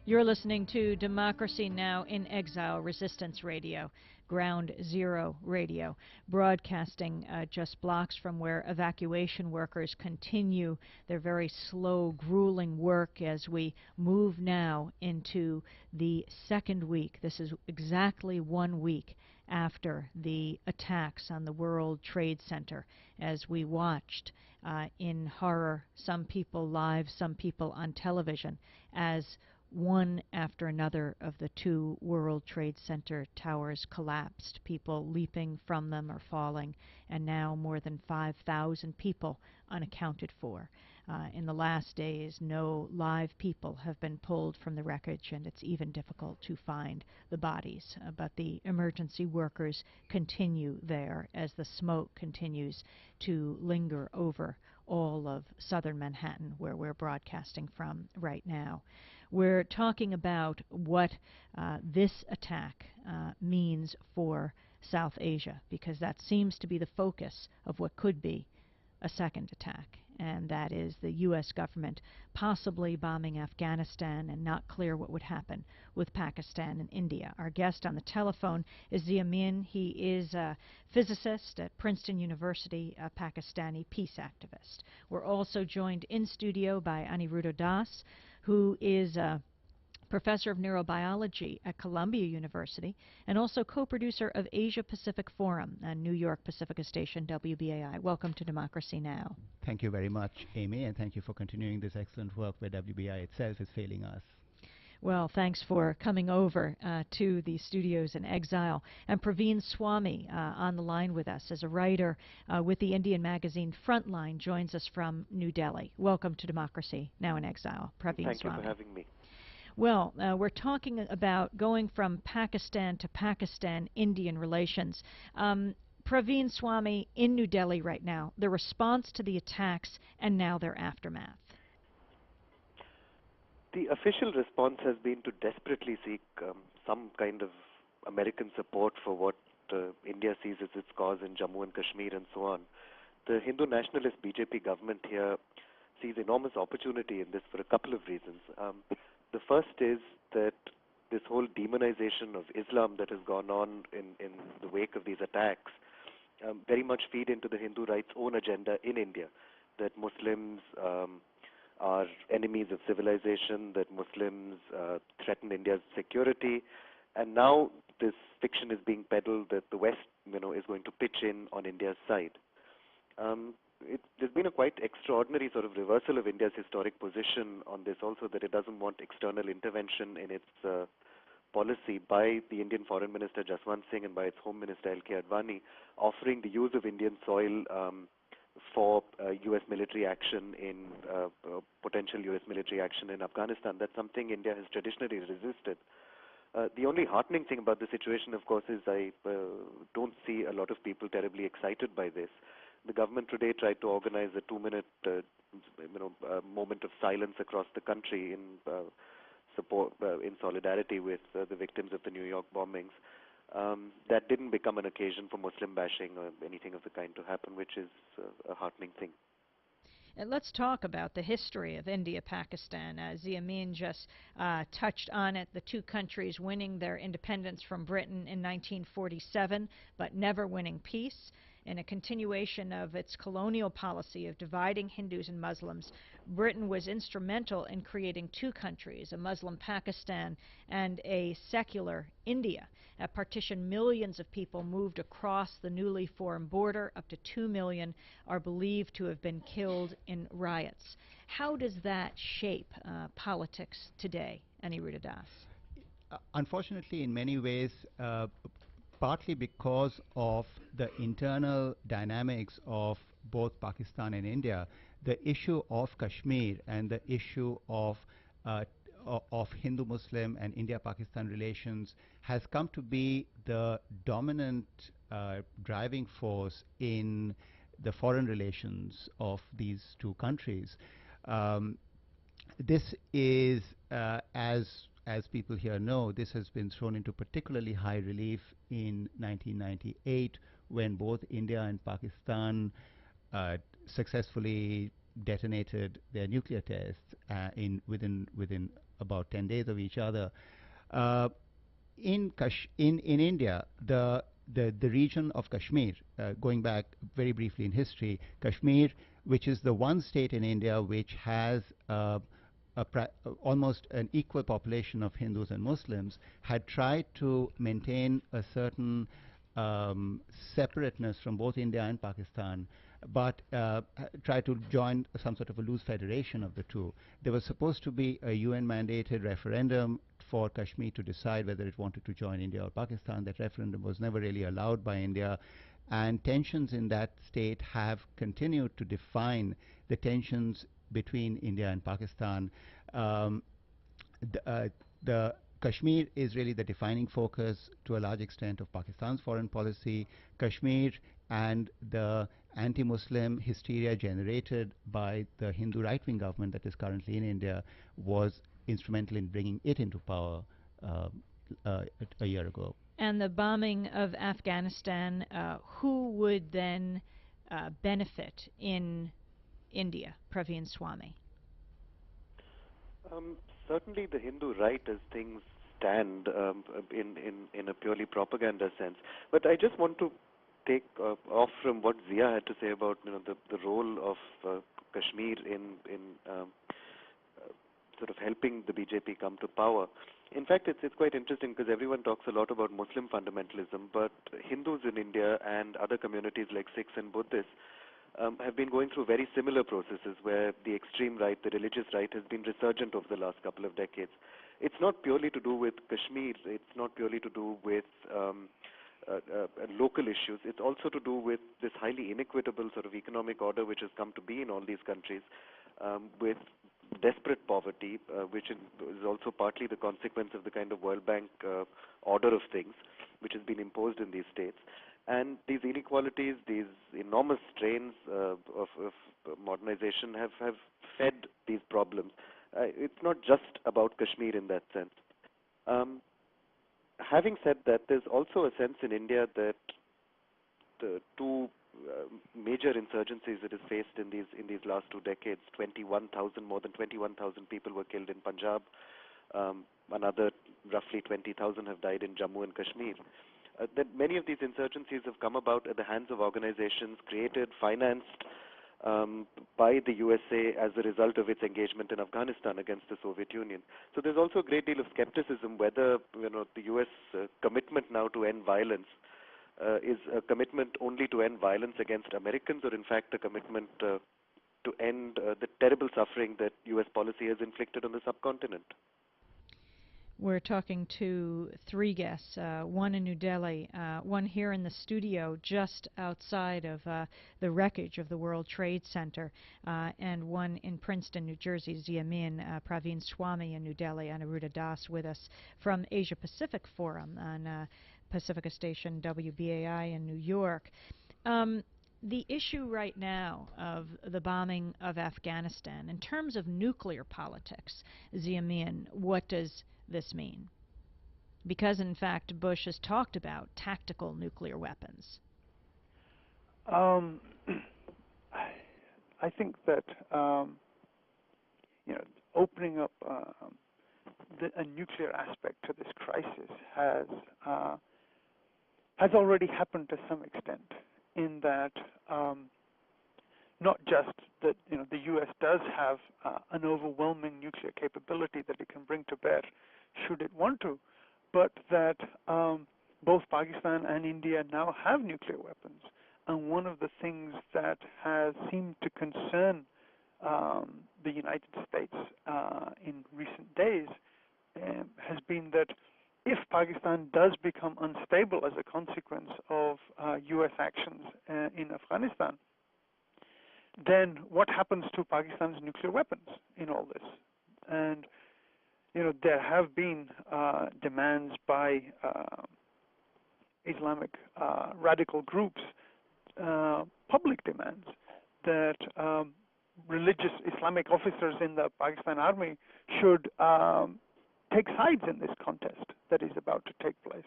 You're listening to Democracy Now! In Exile, Resistance Radio, Ground Zero Radio, broadcasting just blocks from where evacuation workers continue their very slow, grueling work as we move now into the second week. This is exactly 1 week after the attacks on the World Trade Center, as we watched in horror, some people live, some people on television, as one after another of the two World Trade Center towers collapsed, people leaping from them or falling, and now more than 5,000 people unaccounted for. In the last days, no live people have been pulled from the wreckage, and it's even difficult to find the bodies. But the emergency workers continue there as the smoke continues to linger over all of southern Manhattan, where we're broadcasting from right now. We're talking about what this attack means for South Asia, because that seems to be the focus of what could be a second attack, and that is the U.S. government possibly bombing Afghanistan, and not clear what would happen with Pakistan and India. Our guest on the telephone is Ziamin. He is a physicist at Princeton University, a Pakistani peace activist. We're also joined in studio by Aniruddha Das, who is a professor of neurobiology at Columbia University, and also co-producer of Asia Pacific Forum on New York Pacifica station WBAI. Welcome to Democracy Now! Thank you very much, Amy, and thank you for continuing this excellent work where WBAI itself is failing us. Well, thanks for coming over to the studios in Exile. And Praveen Swami on the line with us as a writer with the Indian magazine Frontline joins us from New Delhi. Welcome to Democracy Now! In Exile, Praveen Swami. Thank you for having me. Well, we're talking about going from Pakistan to Pakistan-Indian relations. Praveen Swami, in New Delhi right now, the response to the attacks and now their aftermath. The official response has been to desperately seek some kind of American support for what India sees as its cause in Jammu and Kashmir and so on. The Hindu nationalist BJP government here sees enormous opportunity in this for a couple of reasons. The first is that this whole demonization of Islam that has gone on in the wake of these attacks very much feed into the Hindu right's own agenda in India, that Muslims are enemies of civilization, that Muslims threaten India's security, and now this fiction is being peddled that the West, is going to pitch in on India's side. There's been a quite extraordinary sort of reversal of India's historic position on this also, that it doesn't want external intervention in its policy by the Indian Foreign Minister Jaswant Singh and by its Home Minister L.K. Advani, offering the use of Indian soil for U.S. military action in potential U.S. military action in Afghanistan. That's something India has traditionally resisted. The only heartening thing about the situation, of course, is I don't see a lot of people terribly excited by this. The government today tried to organize a 2-minute, moment of silence across the country in support, in solidarity with the victims of the New York bombings. That didn't become an occasion for Muslim bashing or anything of the kind to happen, which is a heartening thing. And let's talk about the history of India-Pakistan. Zia Amin just touched on it, the two countries winning their independence from Britain in 1947, but never winning peace. In a continuation of its colonial policy of dividing Hindus and Muslims, Britain was instrumental in creating two countries, a Muslim Pakistan and a secular India. At partition, millions of people moved across the newly formed border. Up to 2 million are believed to have been killed in riots. How does that shape politics today, Aniruddha Das? Unfortunately, in many ways, partly because of the internal dynamics of both Pakistan and India, the issue of Kashmir and the issue of Hindu-Muslim and India-Pakistan relations has come to be the dominant driving force in the foreign relations of these two countries. This is, as people here know, this has been thrown into particularly high relief in 1998 when both India and Pakistan successfly detonated their nuclear tests within about 10 days of each other. In India, the region of Kashmir, going back very briefly in history, Kashmir, which is the one state in India which has almost an equal population of Hindus and Muslims, had tried to maintain a certain separateness from both India and Pakistan, but tried to join some sort of a loose federation of the two. There was supposed to be a UN-mandated referendum for Kashmir to decide whether it wanted to join India or Pakistan. That referendum was never really allowed by India, and tensions in that state have continued to define the tensions between India and Pakistan. The Kashmir is really the defining focus to a large extent of Pakistan's foreign policy. Kashmir and the anti-Muslim hysteria generated by the Hindu right-wing government that is currently in India was instrumental in bringing it into power a year ago. And the bombing of Afghanistan, who would then benefit in India? Praveen Swami. Certainly the Hindu right as things stand in a purely propaganda sense. But I just want to take off from what Zia had to say about the role of Kashmir in sort of helping the BJP come to power. In fact, it's quite interesting because everyone talks a lot about Muslim fundamentalism, but Hindus in India and other communities like Sikhs and Buddhists have been going through very similar processes where the extreme right, the religious right, has been resurgent over the last couple of decades. It's not purely to do with Kashmir, it's not purely to do with local issues, it's also to do with this highly inequitable sort of economic order which has come to be in all these countries, with desperate poverty, which is also partly the consequence of the kind of World Bank order of things which has been imposed in these states. And these inequalities, these enormous strains of modernization have fed these problems. It's not just about Kashmir in that sense. Having said that, there's also a sense in India that the two major insurgencies it has faced in these last 2 decades, more than 21,000 people were killed in Punjab. Another roughly 20,000 have died in Jammu and Kashmir. That many of these insurgencies have come about at the hands of organizations created, financed by the USA as a result of its engagement in Afghanistan against the Soviet Union. So there's also a great deal of skepticism whether the US commitment now to end violence is a commitment only to end violence against Americans, or in fact a commitment to end the terrible suffering that US policy has inflicted on the subcontinent. We're talking to three guests, one in New Delhi, one here in the studio just outside of the wreckage of the World Trade Center, and one in Princeton, New Jersey, Zia Min, Praveen Swami in New Delhi, Aniruddha Das with us from Asia Pacific Forum on Pacifica Station WBAI in New York. The issue right now of the bombing of Afghanistan, in terms of nuclear politics, Zia Min, what does this mean? Because, in fact, Bush has talked about tactical nuclear weapons. I think that opening up a nuclear aspect to this crisis has already happened to some extent. In that, not just that the U.S. does have an overwhelming nuclear capability that it can bring to bear, should it want to, but that both Pakistan and India now have nuclear weapons. And one of the things that has seemed to concern the United States in recent days has been that if Pakistan does become unstable as a consequence of U.S. actions in Afghanistan, then what happens to Pakistan's nuclear weapons in all this? And there have been demands by Islamic radical groups, public demands, that religious Islamic officers in the Pakistan army should take sides in this contest that is about to take place.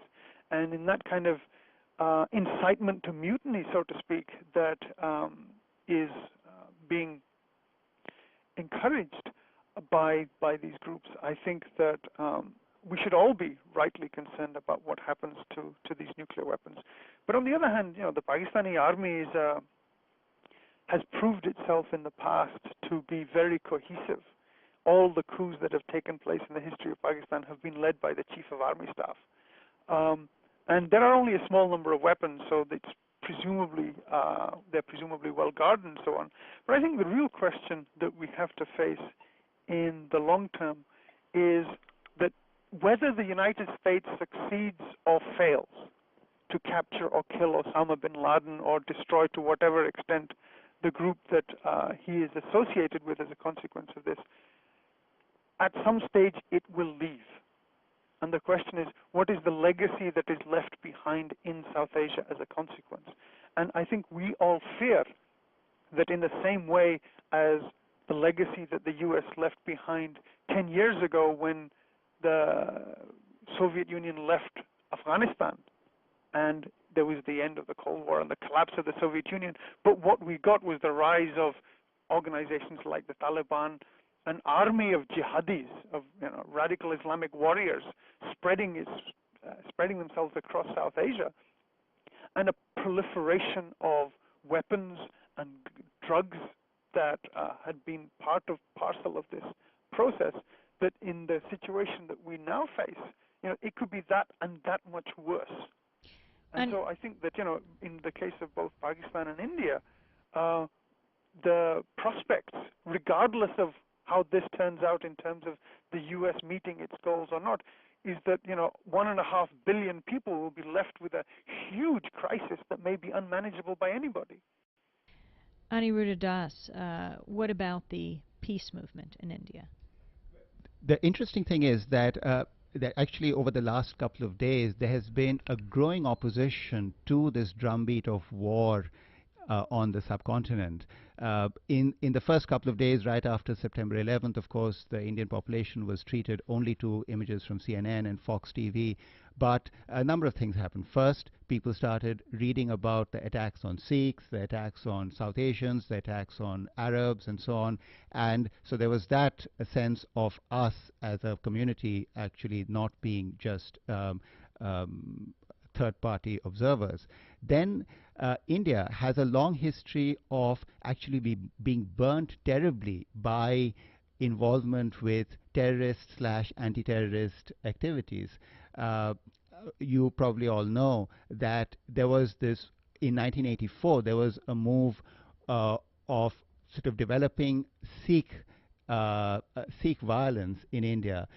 And in that kind of incitement to mutiny, so to speak, that is being encouraged by these groups, I think that we should all be rightly concerned about what happens to these nuclear weapons. But on the other hand, the Pakistani army has proved itself in the past to be very cohesive. All the coups that have taken place in the history of Pakistan have been led by the Chief of Army Staff. And there are only a small number of weapons, so it's they're presumably well guarded and so on. But I think the real question that we have to face in the long term is that whether the United States succeeds or fails to capture or kill Osama bin Laden or destroy to whatever extent the group that he is associated with as a consequence of this, at some stage it will leave. And the question is, what is the legacy that is left behind in South Asia as a consequence? And I think we all fear that in the same way as the legacy that the U.S. left behind 10 years ago when the Soviet Union left Afghanistan, and there was the end of the Cold War and the collapse of the Soviet Union, but what we got was the rise of organizations like the Taliban, an army of jihadis, of radical Islamic warriors spreading themselves across South Asia, and a proliferation of weapons and drugs that had been parcel of this process, that in the situation that we now face, it could be that and that much worse. And so I think that, in the case of both Pakistan and India, the prospects, regardless of how this turns out in terms of the U.S. meeting its goals or not, is that 1.5 billion people will be left with a huge crisis that may be unmanageable by anybody. Aniruddha Das, what about the peace movement in India? The interesting thing is that that actually over the last couple of days there has been a growing opposition to this drumbeat of war on the subcontinent. In the first couple of days right after September 11th, of course, the Indian population was treated only to images from CNN and Fox TV. But a number of things happened. First, people started reading about the attacks on Sikhs, the attacks on South Asians, the attacks on Arabs, and so on. And so there was that sense of us as a community actually not being just third-party observers. Then India has a long history of actually being burnt terribly by involvement with terrorist/anti-terrorist activities. You probably all know that there was this, in 1984, there was a move of sort of developing Sikh violence in India.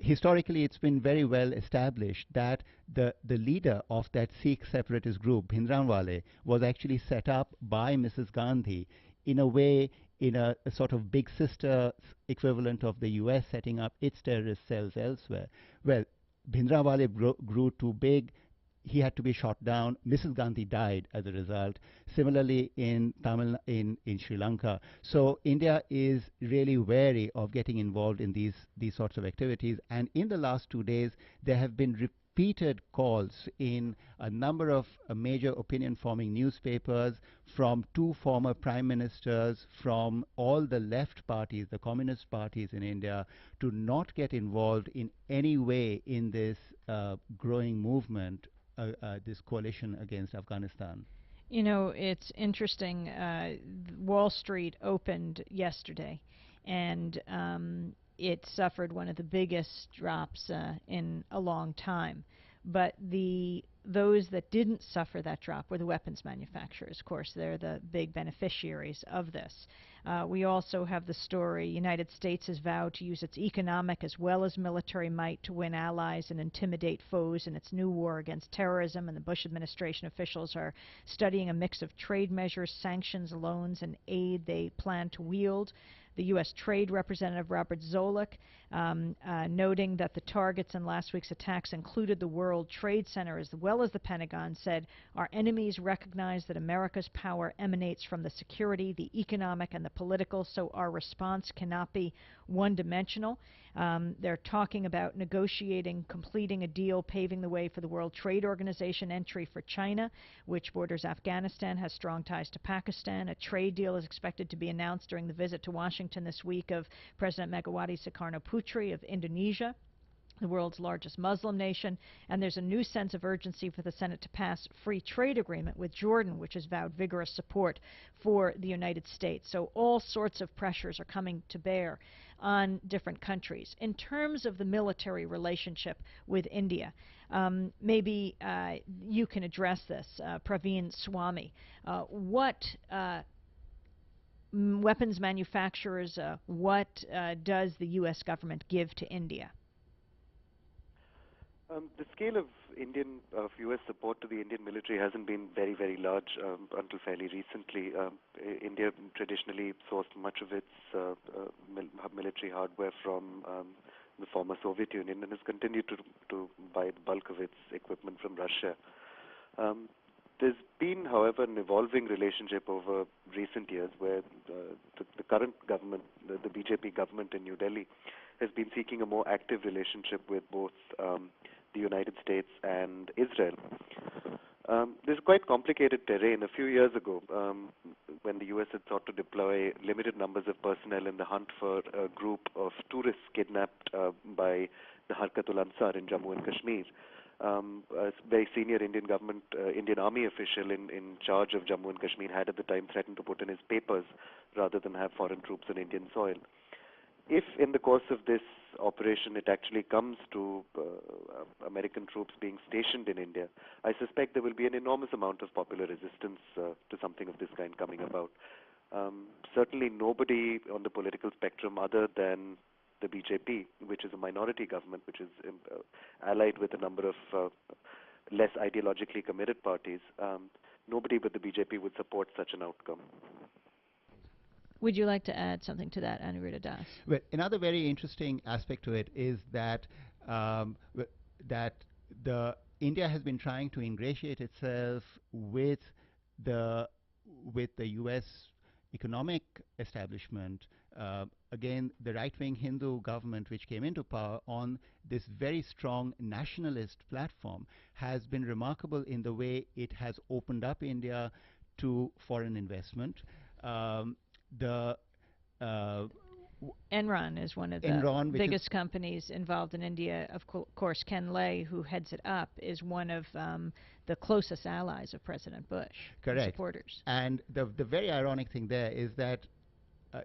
historically, it's been very well established that the leader of that Sikh separatist group, Bhindranwale, was actually set up by Mrs. Gandhi in a way, in a sort of big sister equivalent of the US setting up its terrorist cells elsewhere. Well, Bhindranwale grew too big. He had to be shot down. Mrs. Gandhi died as a result. Similarly, in Sri Lanka. So India is really wary of getting involved in these sorts of activities. And in the last 2 days, there have been repeated calls in a number of major opinion-forming newspapers from 2 former prime ministers, from all the left parties, the communist parties in India, to not get involved in any way in this growing movement, this coalition against Afghanistan. You know, it's interesting. Wall Street opened yesterday, and it suffered one of the biggest drops in a long time. But those that didn't suffer that drop were the weapons manufacturers. Of course, they're the big beneficiaries of this. We also have the story, United States has vowed to use its economic as well as military might to win allies and intimidate foes in its new war against terrorism, and the Bush administration officials are studying a mix of trade measures, sanctions, loans, and aid they plan to wield. The U.S. Trade Representative Robert Zoellick, noting that the targets in last week's attacks included the World Trade Center as well as the Pentagon, said, "Our enemies recognize that America's power emanates from the security, the economic, and the political, so our response cannot be one-dimensional." They're talking about negotiating, completing a deal, paving the way for the World Trade Organization entry for China, which borders Afghanistan, has strong ties to Pakistan. A trade deal is expected to be announced during the visit to Washington this week of President Megawati Sukarno-Putri of Indonesia, the world's largest Muslim nation. And there's a new sense of urgency for the Senate to pass free trade agreement with Jordan, which has vowed vigorous support for the United States. So all sorts of pressures are coming to bear on different countries. In terms of the military relationship with India, maybe you can address this, Praveen Swami. What weapons manufacturers, what does the U.S. government give to India? The scale of U.S. support to the Indian military hasn't been very, very large until fairly recently. India traditionally sourced much of its military hardware from the former Soviet Union and has continued to buy the bulk of its equipment from Russia. There's been, however, an evolving relationship over recent years where the current government, the BJP government in New Delhi, has been seeking a more active relationship with both the United States and Israel. There's quite complicated terrain. A few years ago, when the U.S. had sought to deploy limited numbers of personnel in the hunt for a group of tourists kidnapped by the Harkat-ul-Ansar in Jammu and Kashmir, a very senior Indian Army official in charge of Jammu and Kashmir had at the time threatened to put in his papers rather than have foreign troops on Indian soil. If in the course of this operation it actually comes to American troops being stationed in India, I suspect there will be an enormous amount of popular resistance to something of this kind coming about. Certainly nobody on the political spectrum other than the BJP, which is a minority government, which is allied with a number of less ideologically committed parties, nobody but the BJP would support such an outcome. Would you like to add something to that, Aniruddha Das? Well, another very interesting aspect to it is that India has been trying to ingratiate itself with the U.S. economic establishment. Again, the right-wing Hindu government, which came into power on this very strong nationalist platform, has been remarkable in the way it has opened up India to foreign investment. Enron is one of the biggest companies involved in India. Of course, Ken Lay, who heads it up, is one of the closest allies of President Bush. Correct. Supporters. And the very ironic thing there is that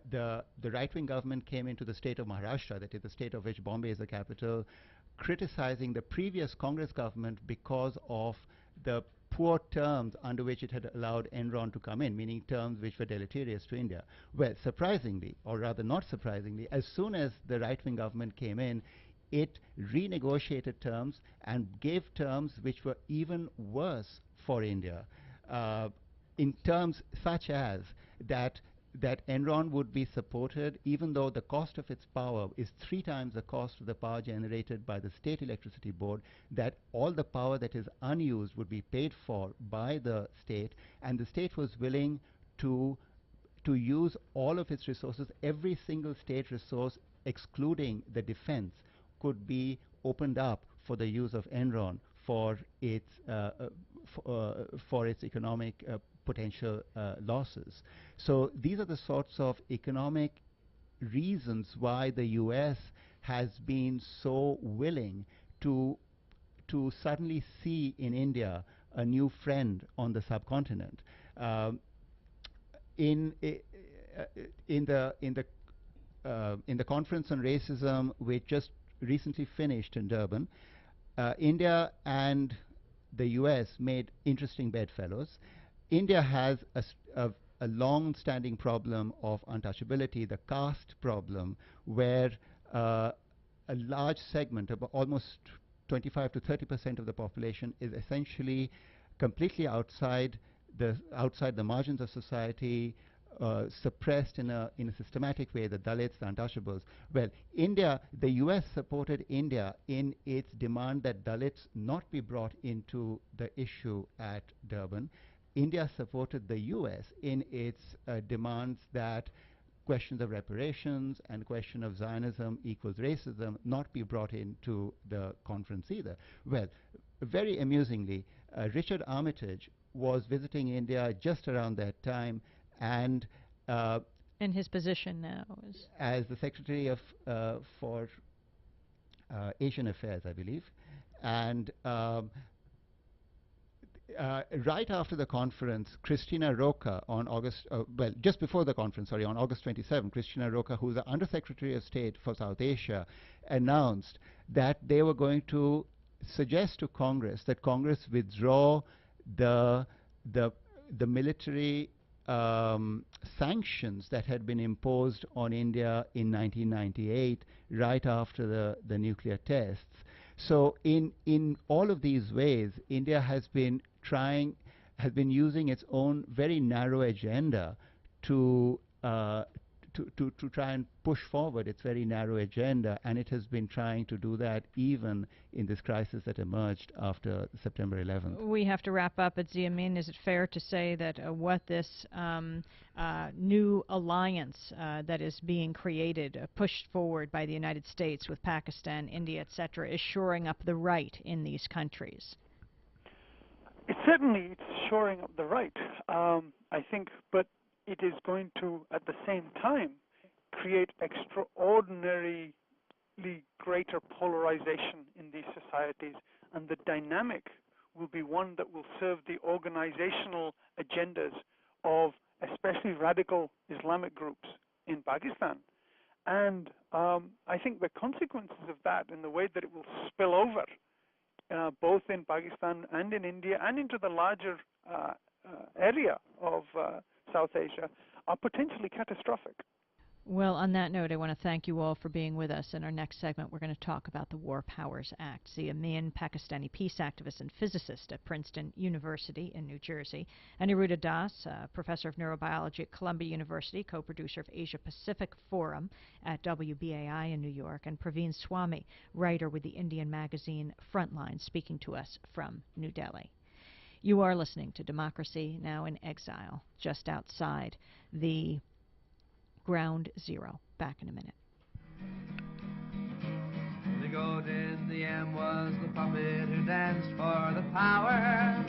the right-wing government came into the state of Maharashtra, that is the state of which Bombay is the capital, criticizing the previous Congress government because of the poor terms under which it had allowed Enron to come in, meaning terms which were deleterious to India. Well, surprisingly, or rather not surprisingly, as soon as the right-wing government came in, it renegotiated terms and gave terms which were even worse for India, in terms such as that Enron would be supported even though the cost of its power is 3 times the cost of the power generated by the state electricity board, that all the power that is unused would be paid for by the state, and the state was willing to use all of its resources. Every single state resource, excluding the defense, could be opened up for the use of Enron for its economic potential losses. So these are the sorts of economic reasons why the U.S. has been so willing to suddenly see in India a new friend on the subcontinent. In the conference on racism, which just recently finished in Durban, India and the U.S. made interesting bedfellows. India has a long-standing problem of untouchability, the caste problem, where a large segment, of almost 25 to 30% of the population, is essentially completely outside the margins of society, suppressed in a systematic way, the Dalits, the untouchables. Well, the U.S. supported India in its demand that Dalits not be brought into the issue at Durban. India supported the U.S. in its demands that questions of reparations and question of Zionism equals racism not be brought into the conference either. Well, very amusingly, Richard Armitage was visiting India just around that time, and and his position now is as the Secretary of for Asian Affairs, I believe, and right after the conference, Christina Roca on just before the conference, sorry, on August 27, Christina Roca, who is the Undersecretary of State for South Asia, announced that they were going to suggest to Congress that Congress withdraw the military sanctions that had been imposed on India in 1998, right after the nuclear tests. So in all of these ways, India has been using its own very narrow agenda to try and push forward its very narrow agenda, and it has been trying to do that even in this crisis that emerged after September 11th. We have to wrap up. At Amin, is it fair to say that what this new alliance that is being created, pushed forward by the United States with Pakistan, India, etc., is shoring up the right in these countries? It's shoring up the right, I think, but it is going to, at the same time, create extraordinarily greater polarization in these societies, and the dynamic will be one that will serve the organizational agendas of especially radical Islamic groups in Pakistan. And I think the consequences of that and the way that it will spill over both in Pakistan and in India and into the larger area of South Asia are potentially catastrophic. Well, on that note, I want to thank you all for being with us. In our next segment, we're going to talk about the War Powers Act. Zia Amin, Pakistani peace activist and physicist at Princeton University in New Jersey. Aniruddha Das, professor of neurobiology at Columbia University, co-producer of Asia Pacific Forum at WBAI in New York. And Praveen Swami, writer with the Indian magazine Frontline, speaking to us from New Delhi. You are listening to Democracy Now! In Exile, just outside the Ground Zero. Back in a minute. The goat in the M was the puppet who danced for the power.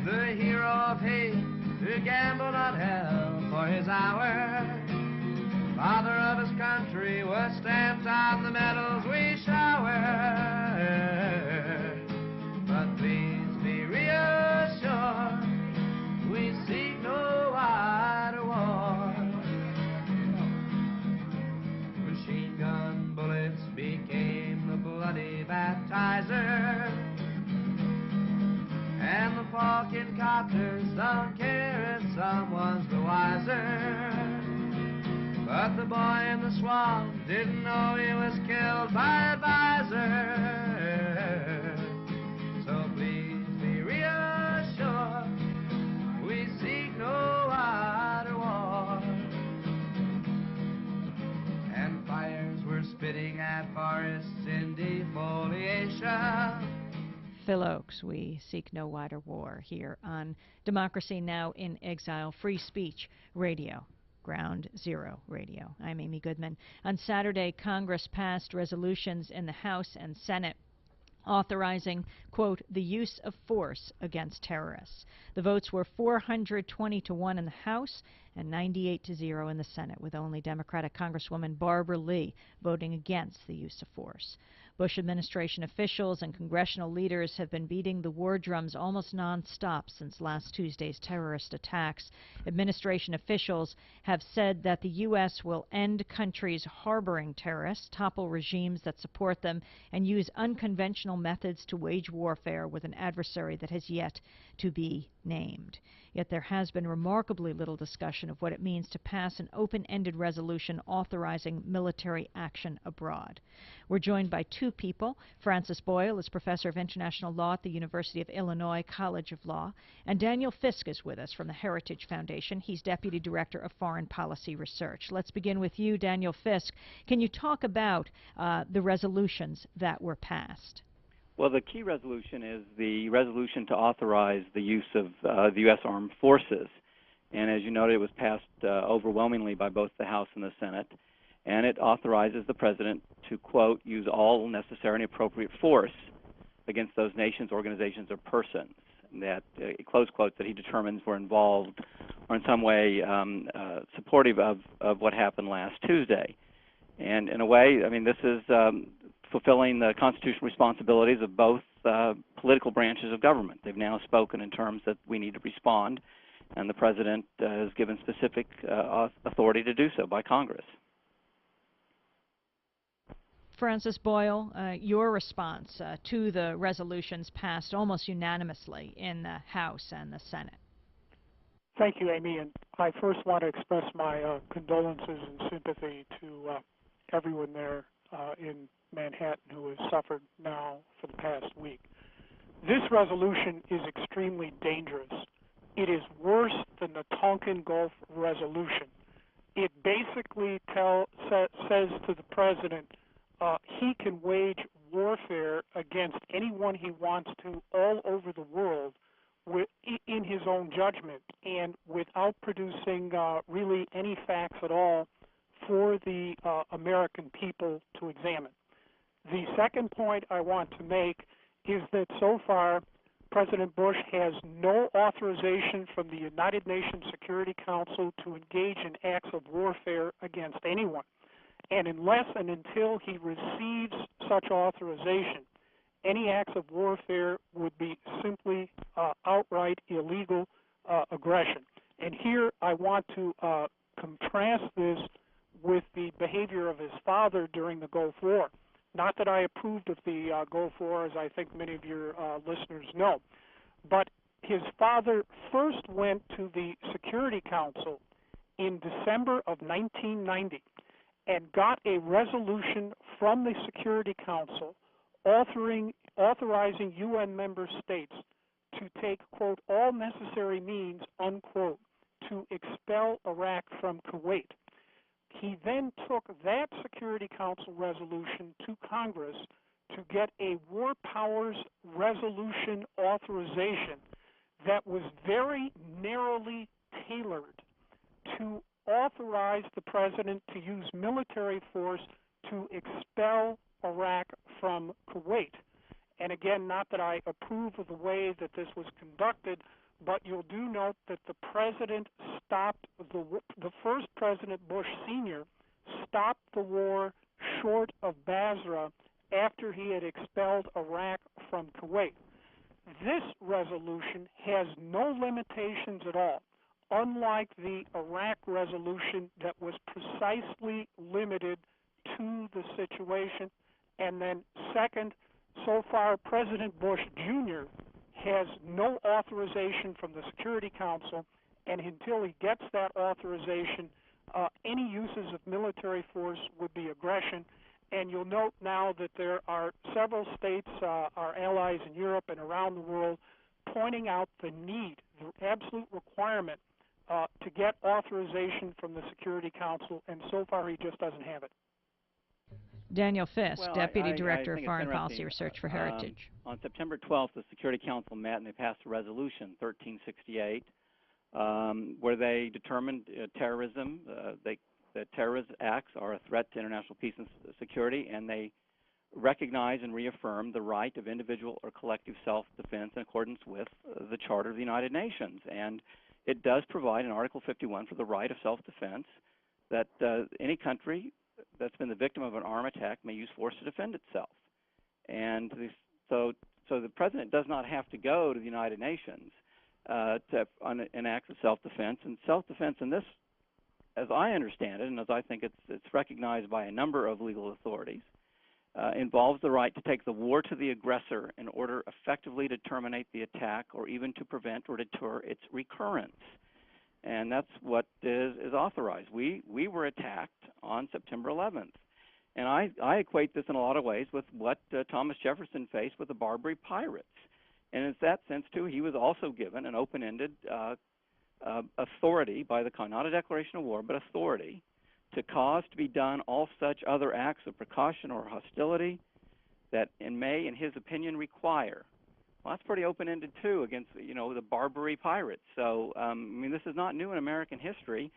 The hero of hate who gambled on hell for his hour. Father of his country was stamped on the medals we shower. But please be reassured, we seek no wider war. Machine gun bullets became the bloody baptizer, and the Falcon copters don't care if someone's the wiser. But the boy in the swamp didn't know he was killed by advisor. So please be reassured, we seek no wider war. And fires were spitting at forests in defoliation. Phil Oakes, we seek no wider war here on Democracy Now! In Exile, Free Speech Radio, Ground Zero Radio. I'm Amy Goodman. On Saturday, Congress passed resolutions in the House and Senate authorizing, quote, the use of force against terrorists. The votes were 420-1 in the House and 98-0 in the Senate, with only Democratic Congresswoman Barbara Lee voting against the use of force. Bush administration officials and congressional leaders have been beating the war drums almost nonstop since last Tuesday's terrorist attacks. Administration officials have said that the U.S. will end countries harboring terrorists, topple regimes that support them, and use unconventional methods to wage warfare with an adversary that has yet to be named. Yet there has been remarkably little discussion of what it means to pass an open-ended resolution authorizing military action abroad. We're joined by two people. Francis Boyle is professor of international law at the University of Illinois College of Law, and Daniel Fisk is with us from the Heritage Foundation. He's deputy director of foreign policy research. Let's begin with you, Daniel Fisk. Can you talk about the resolutions that were passed? Well, the key resolution is the resolution to authorize the use of the U.S. Armed Forces. And as you noted, it was passed overwhelmingly by both the House and the Senate. And it authorizes the President to, quote, use all necessary and appropriate force against those nations, organizations, or persons that, close quote, that he determines were involved or in some way supportive of what happened last Tuesday. And in a way, I mean, this is fulfilling the constitutional responsibilities of both political branches of government. They've now spoken in terms that we need to respond, and the President has given specific authority to do so by Congress. Francis Boyle, your response to the resolutions passed almost unanimously in the House and the Senate. Thank you, Amy. And I first want to express my condolences and sympathy to everyone there in Manhattan who has suffered now for the past week. This resolution is extremely dangerous. It is worse than the Tonkin Gulf resolution. It basically says to the President he can wage warfare against anyone he wants to all over the world in his own judgment and without producing really any facts at all for the American people to examine. The second point I want to make is that so far President Bush has no authorization from the United Nations Security Council to engage in acts of warfare against anyone. And unless and until he receives such authorization, any acts of warfare would be simply outright illegal aggression. And here I want to contrast this with the behavior of his father during the Gulf War. Not that I approved of the Gulf War, as I think many of your listeners know, but his father first went to the Security Council in December of 1990 and got a resolution from the Security Council authorizing UN member states to take, quote, all necessary means, unquote, to expel Iraq from Kuwait. He then took that Security Council resolution to Congress to get a War Powers Resolution authorization that was very narrowly tailored to authorize the President to use military force to expel Iraq from Kuwait. And again, not that I approve of the way that this was conducted, but you'll do note that the President stopped, the first President Bush Sr. stopped the war short of Basra after he had expelled Iraq from Kuwait. This resolution has no limitations at all, unlike the Iraq resolution that was precisely limited to the situation. And then second, so far President Bush Jr. has no authorization from the Security Council, and until he gets that authorization, any uses of military force would be aggression. And you'll note now that there are several states, our allies in Europe and around the world, pointing out the need, the absolute requirement to get authorization from the Security Council, and so far he just doesn't have it. Daniel Fisk, Well, Deputy I Director of think it's Foreign Policy interesting. Research for Heritage. On September 12th, the Security Council met and they passed a resolution, 1368, where they determined terrorism, that terrorist acts are a threat to international peace and security, and they recognize and reaffirm the right of individual or collective self-defense in accordance with the Charter of the United Nations. And it does provide in Article 51 for the right of self-defense that any country that's been the victim of an armed attack may use force to defend itself. And so the President does not have to go to the United Nations on an act of self-defense. And self-defense in this, as I understand it, and as I think it's recognized by a number of legal authorities, involves the right to take the war to the aggressor in order effectively to terminate the attack or even to prevent or deter its recurrence. And that's what is authorized. We were attacked on September 11th. And I equate this in a lot of ways with what Thomas Jefferson faced with the Barbary pirates. And in that sense, too, he was also given an open-ended authority by the not a declaration of war, but authority to cause to be done all such other acts of precaution or hostility that may, in his opinion, require. Well, that's pretty open-ended, too, against, the Barbary pirates. So, I mean, this is not new in American history.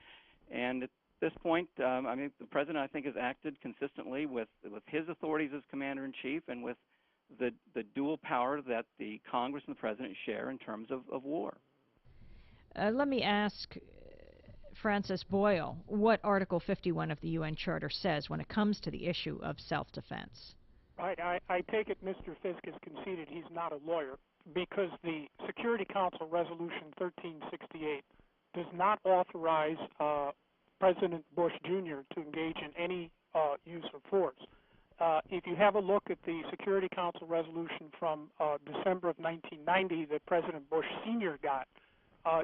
And at this point, I mean, the President, I think, has acted consistently with his authorities as Commander-in-Chief and with the dual power that the Congress and the President share in terms of war. Let me ask Francis Boyle what Article 51 of the UN Charter says when it comes to the issue of self-defense. I take it Mr. Fisk has conceded he's not a lawyer, because the Security Council Resolution 1368 does not authorize President Bush Jr. to engage in any use of force. If you have a look at the Security Council resolution from December of 1990 that President Bush Sr. got,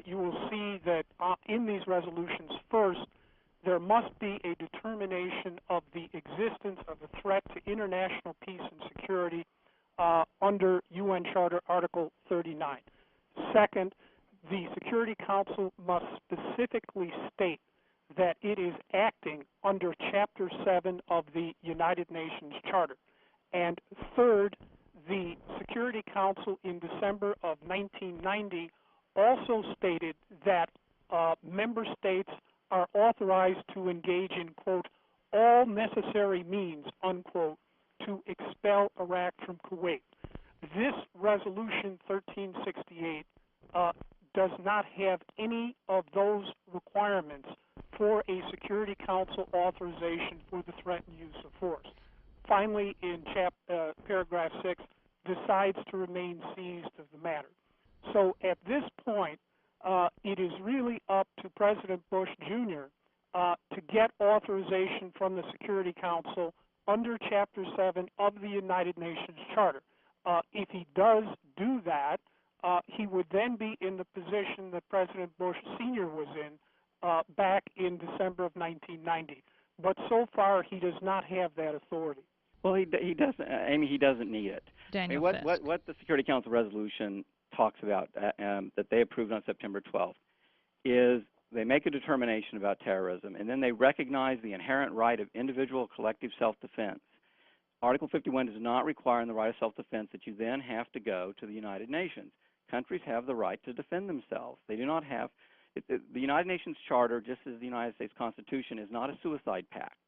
you will see that in these resolutions, first, there must be a determination of the existence of a threat to international peace and security under UN Charter Article 39. Second, the Security Council must specifically state that it is acting under Chapter 7 of the United Nations Charter. And third, the Security Council in December of 1990 also stated that member states are authorized to engage in, quote, all necessary means, unquote, to expel Iraq from Kuwait. This resolution 1368 does not have any of those requirements for a Security Council authorization for the threatened use of force. Finally, in paragraph 6, decides to remain seized of the matter. So at this point, it is really up to President Bush Jr. To get authorization from the Security Council under Chapter 7 of the United Nations Charter. If he does do that, he would then be in the position that President Bush Sr. was in back in December of 1990. But so far, he does not have that authority. Well, he doesn't. Amy, he doesn't need it. Daniel I mean, what the Security Council resolution talks about that they approved on September 12th is they make a determination about terrorism, and then they recognize the inherent right of individual collective self-defense. Article 51 does not require in the right of self-defense that you then have to go to the United Nations. Countries have the right to defend themselves. They do not have the United Nations Charter, just as the United States Constitution, is not a suicide pact,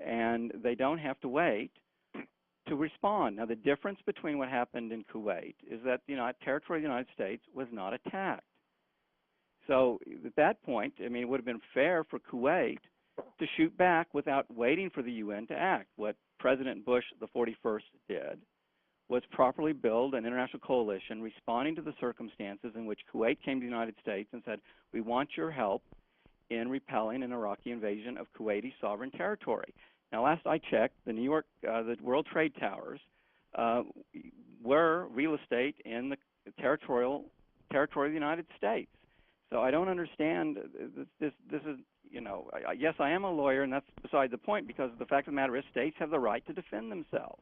and they don't have to wait to respond. Now, the difference between what happened in Kuwait is that the territory of the United States was not attacked. So at that point, I mean, it would have been fair for Kuwait to shoot back without waiting for the UN to act. What President Bush, the 41st, did was properly build an international coalition responding to the circumstances in which Kuwait came to the United States and said, we want your help in repelling an Iraqi invasion of Kuwaiti sovereign territory. Now, last I checked, the World Trade Towers were real estate in the territory of the United States. So I don't understand. This is, you know, yes, I am a lawyer, and that's beside the point, because the fact of the matter is states have the right to defend themselves.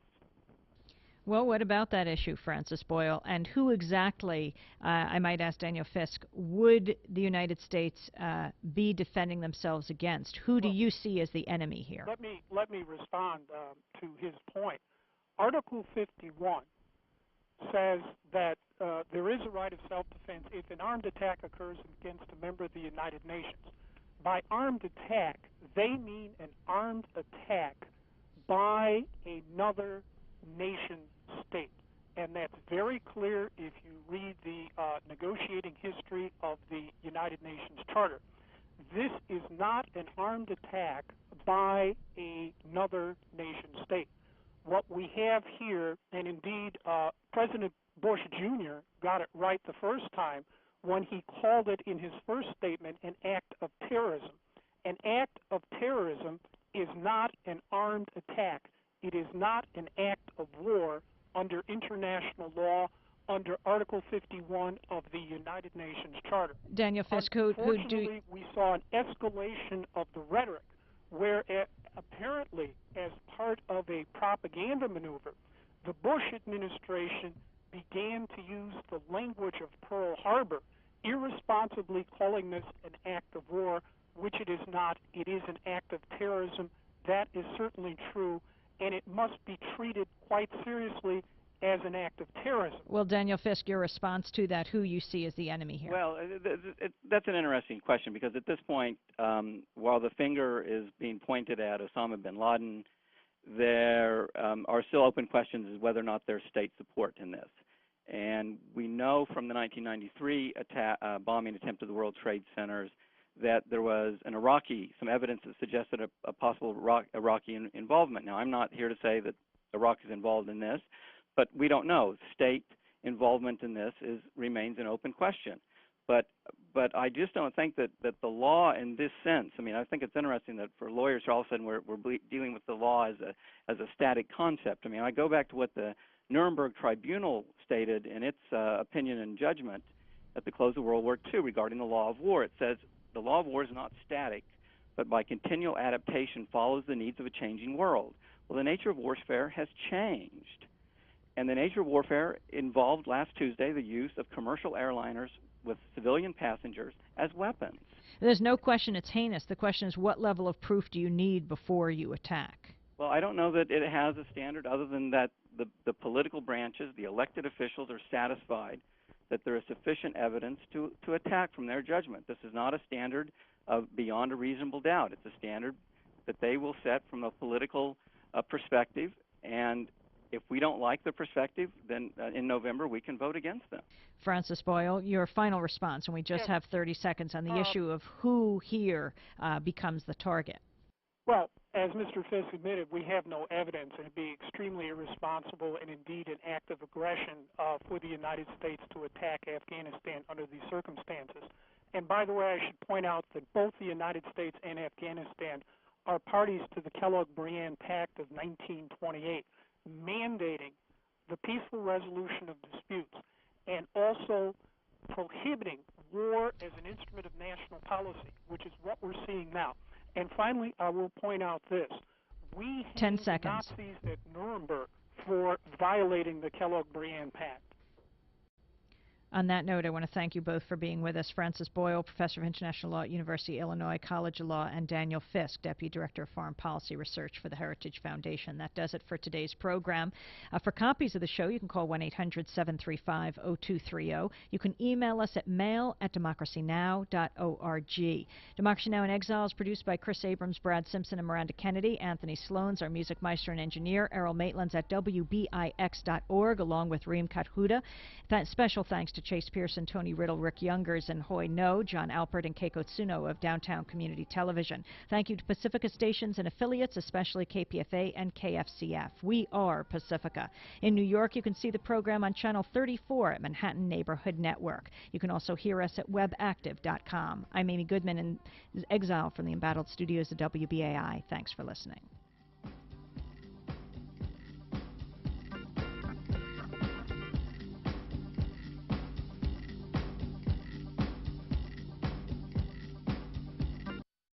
Well, what about that issue, Francis Boyle? And who exactly, I might ask Daniel Fisk, would the United States be defending themselves against? Who do you see as the enemy here? Let me respond to his point. Article 51 says that there is a right of self-defense if an armed attack occurs against a member of the United Nations. By armed attack, they mean an armed attack by another nation state. And that's very clear if you read the negotiating history of the United Nations Charter. This is not an armed attack by another nation state. What we have here, and indeed President Bush Jr. got it right the first time when he called it in his first statement an act of terrorism. An act of terrorism is not an armed attack. It is not an act of war under international law, under Article 51 of the United Nations Charter. Daniel Fisk, who do... Unfortunately, we saw an escalation of the rhetoric where apparently, as part of a propaganda maneuver, the Bush administration began to use the language of Pearl Harbor, irresponsibly calling this an act of war, which it is not. It is an act of terrorism. That is certainly true, and it must be treated quite seriously as an act of terrorism. Well, Daniel Fisk, your response to that, who you see as the enemy here? Well, that's an interesting question, because at this point, while the finger is being pointed at Osama bin Laden, there are still open questions as whether or not there's state support in this. And we know from the 1993 bombing attempt of the World Trade Centers that there was some evidence that suggested a possible Iraqi involvement. Now, I'm not here to say that Iraq is involved in this, but we don't know. State involvement in this remains an open question. But I just don't think that the law in this sense, I mean, I think it's interesting that for lawyers, all of a sudden we're dealing with the law as a static concept. I mean, I go back to what the Nuremberg Tribunal stated in its opinion and judgment at the close of World War II regarding the law of war. It says, the law of war is not static, but by continual adaptation follows the needs of a changing world. Well, the nature of warfare has changed. And the nature of warfare involved last Tuesday the use of commercial airliners with civilian passengers as weapons. There's no question it's heinous. The question is, what level of proof do you need before you attack? Well, I don't know that it has a standard other than that the political branches, the elected officials, are satisfied that there is sufficient evidence to attack from their judgment. This is not a standard of beyond a reasonable doubt. It's a standard that they will set from a political perspective, and if we don't like the perspective, then in November we can vote against them. Francis Boyle, your final response, and we just have 30 seconds on the issue of who here becomes the target. Well, as Mr. Fisk admitted, we have no evidence, and it would be extremely irresponsible and indeed an act of aggression for the United States to attack Afghanistan under these circumstances. And by the way, I should point out that both the United States and Afghanistan are parties to the Kellogg-Briand Pact of 1928, mandating the peaceful resolution of disputes and also prohibiting war as an instrument of national policy, which is what we're seeing now. And finally, I will point out this. We hate the Nazis at Nuremberg for violating the Kellogg-Briand Pact. On that note, I want to thank you both for being with us. Francis Boyle, Professor of International Law at University of Illinois College of Law, and Daniel Fisk, Deputy Director of Foreign Policy Research for the Heritage Foundation. That does it for today's program. For copies of the show, you can call 1-800-735-0230. You can email us at mail@democracynow.org. Democracy Now! In Exile is produced by Chris Abrams, Brad Simpson, and Miranda Kennedy. Anthony Sloan's our music maestro and engineer. Errol Maitland's at WBIX.org, along with Reem Kathuda. Special thanks to Chase Pearson, Tony Riddle, Rick Youngers, and Hoy No, John Alpert, and Keiko Tsuno of Downtown Community Television. Thank you to Pacifica stations and affiliates, especially KPFA and KFCF. We are Pacifica. In New York, you can see the program on Channel 34 at Manhattan Neighborhood Network. You can also hear us at webactive.com. I'm Amy Goodman in exile from the embattled studios of WBAI. Thanks for listening.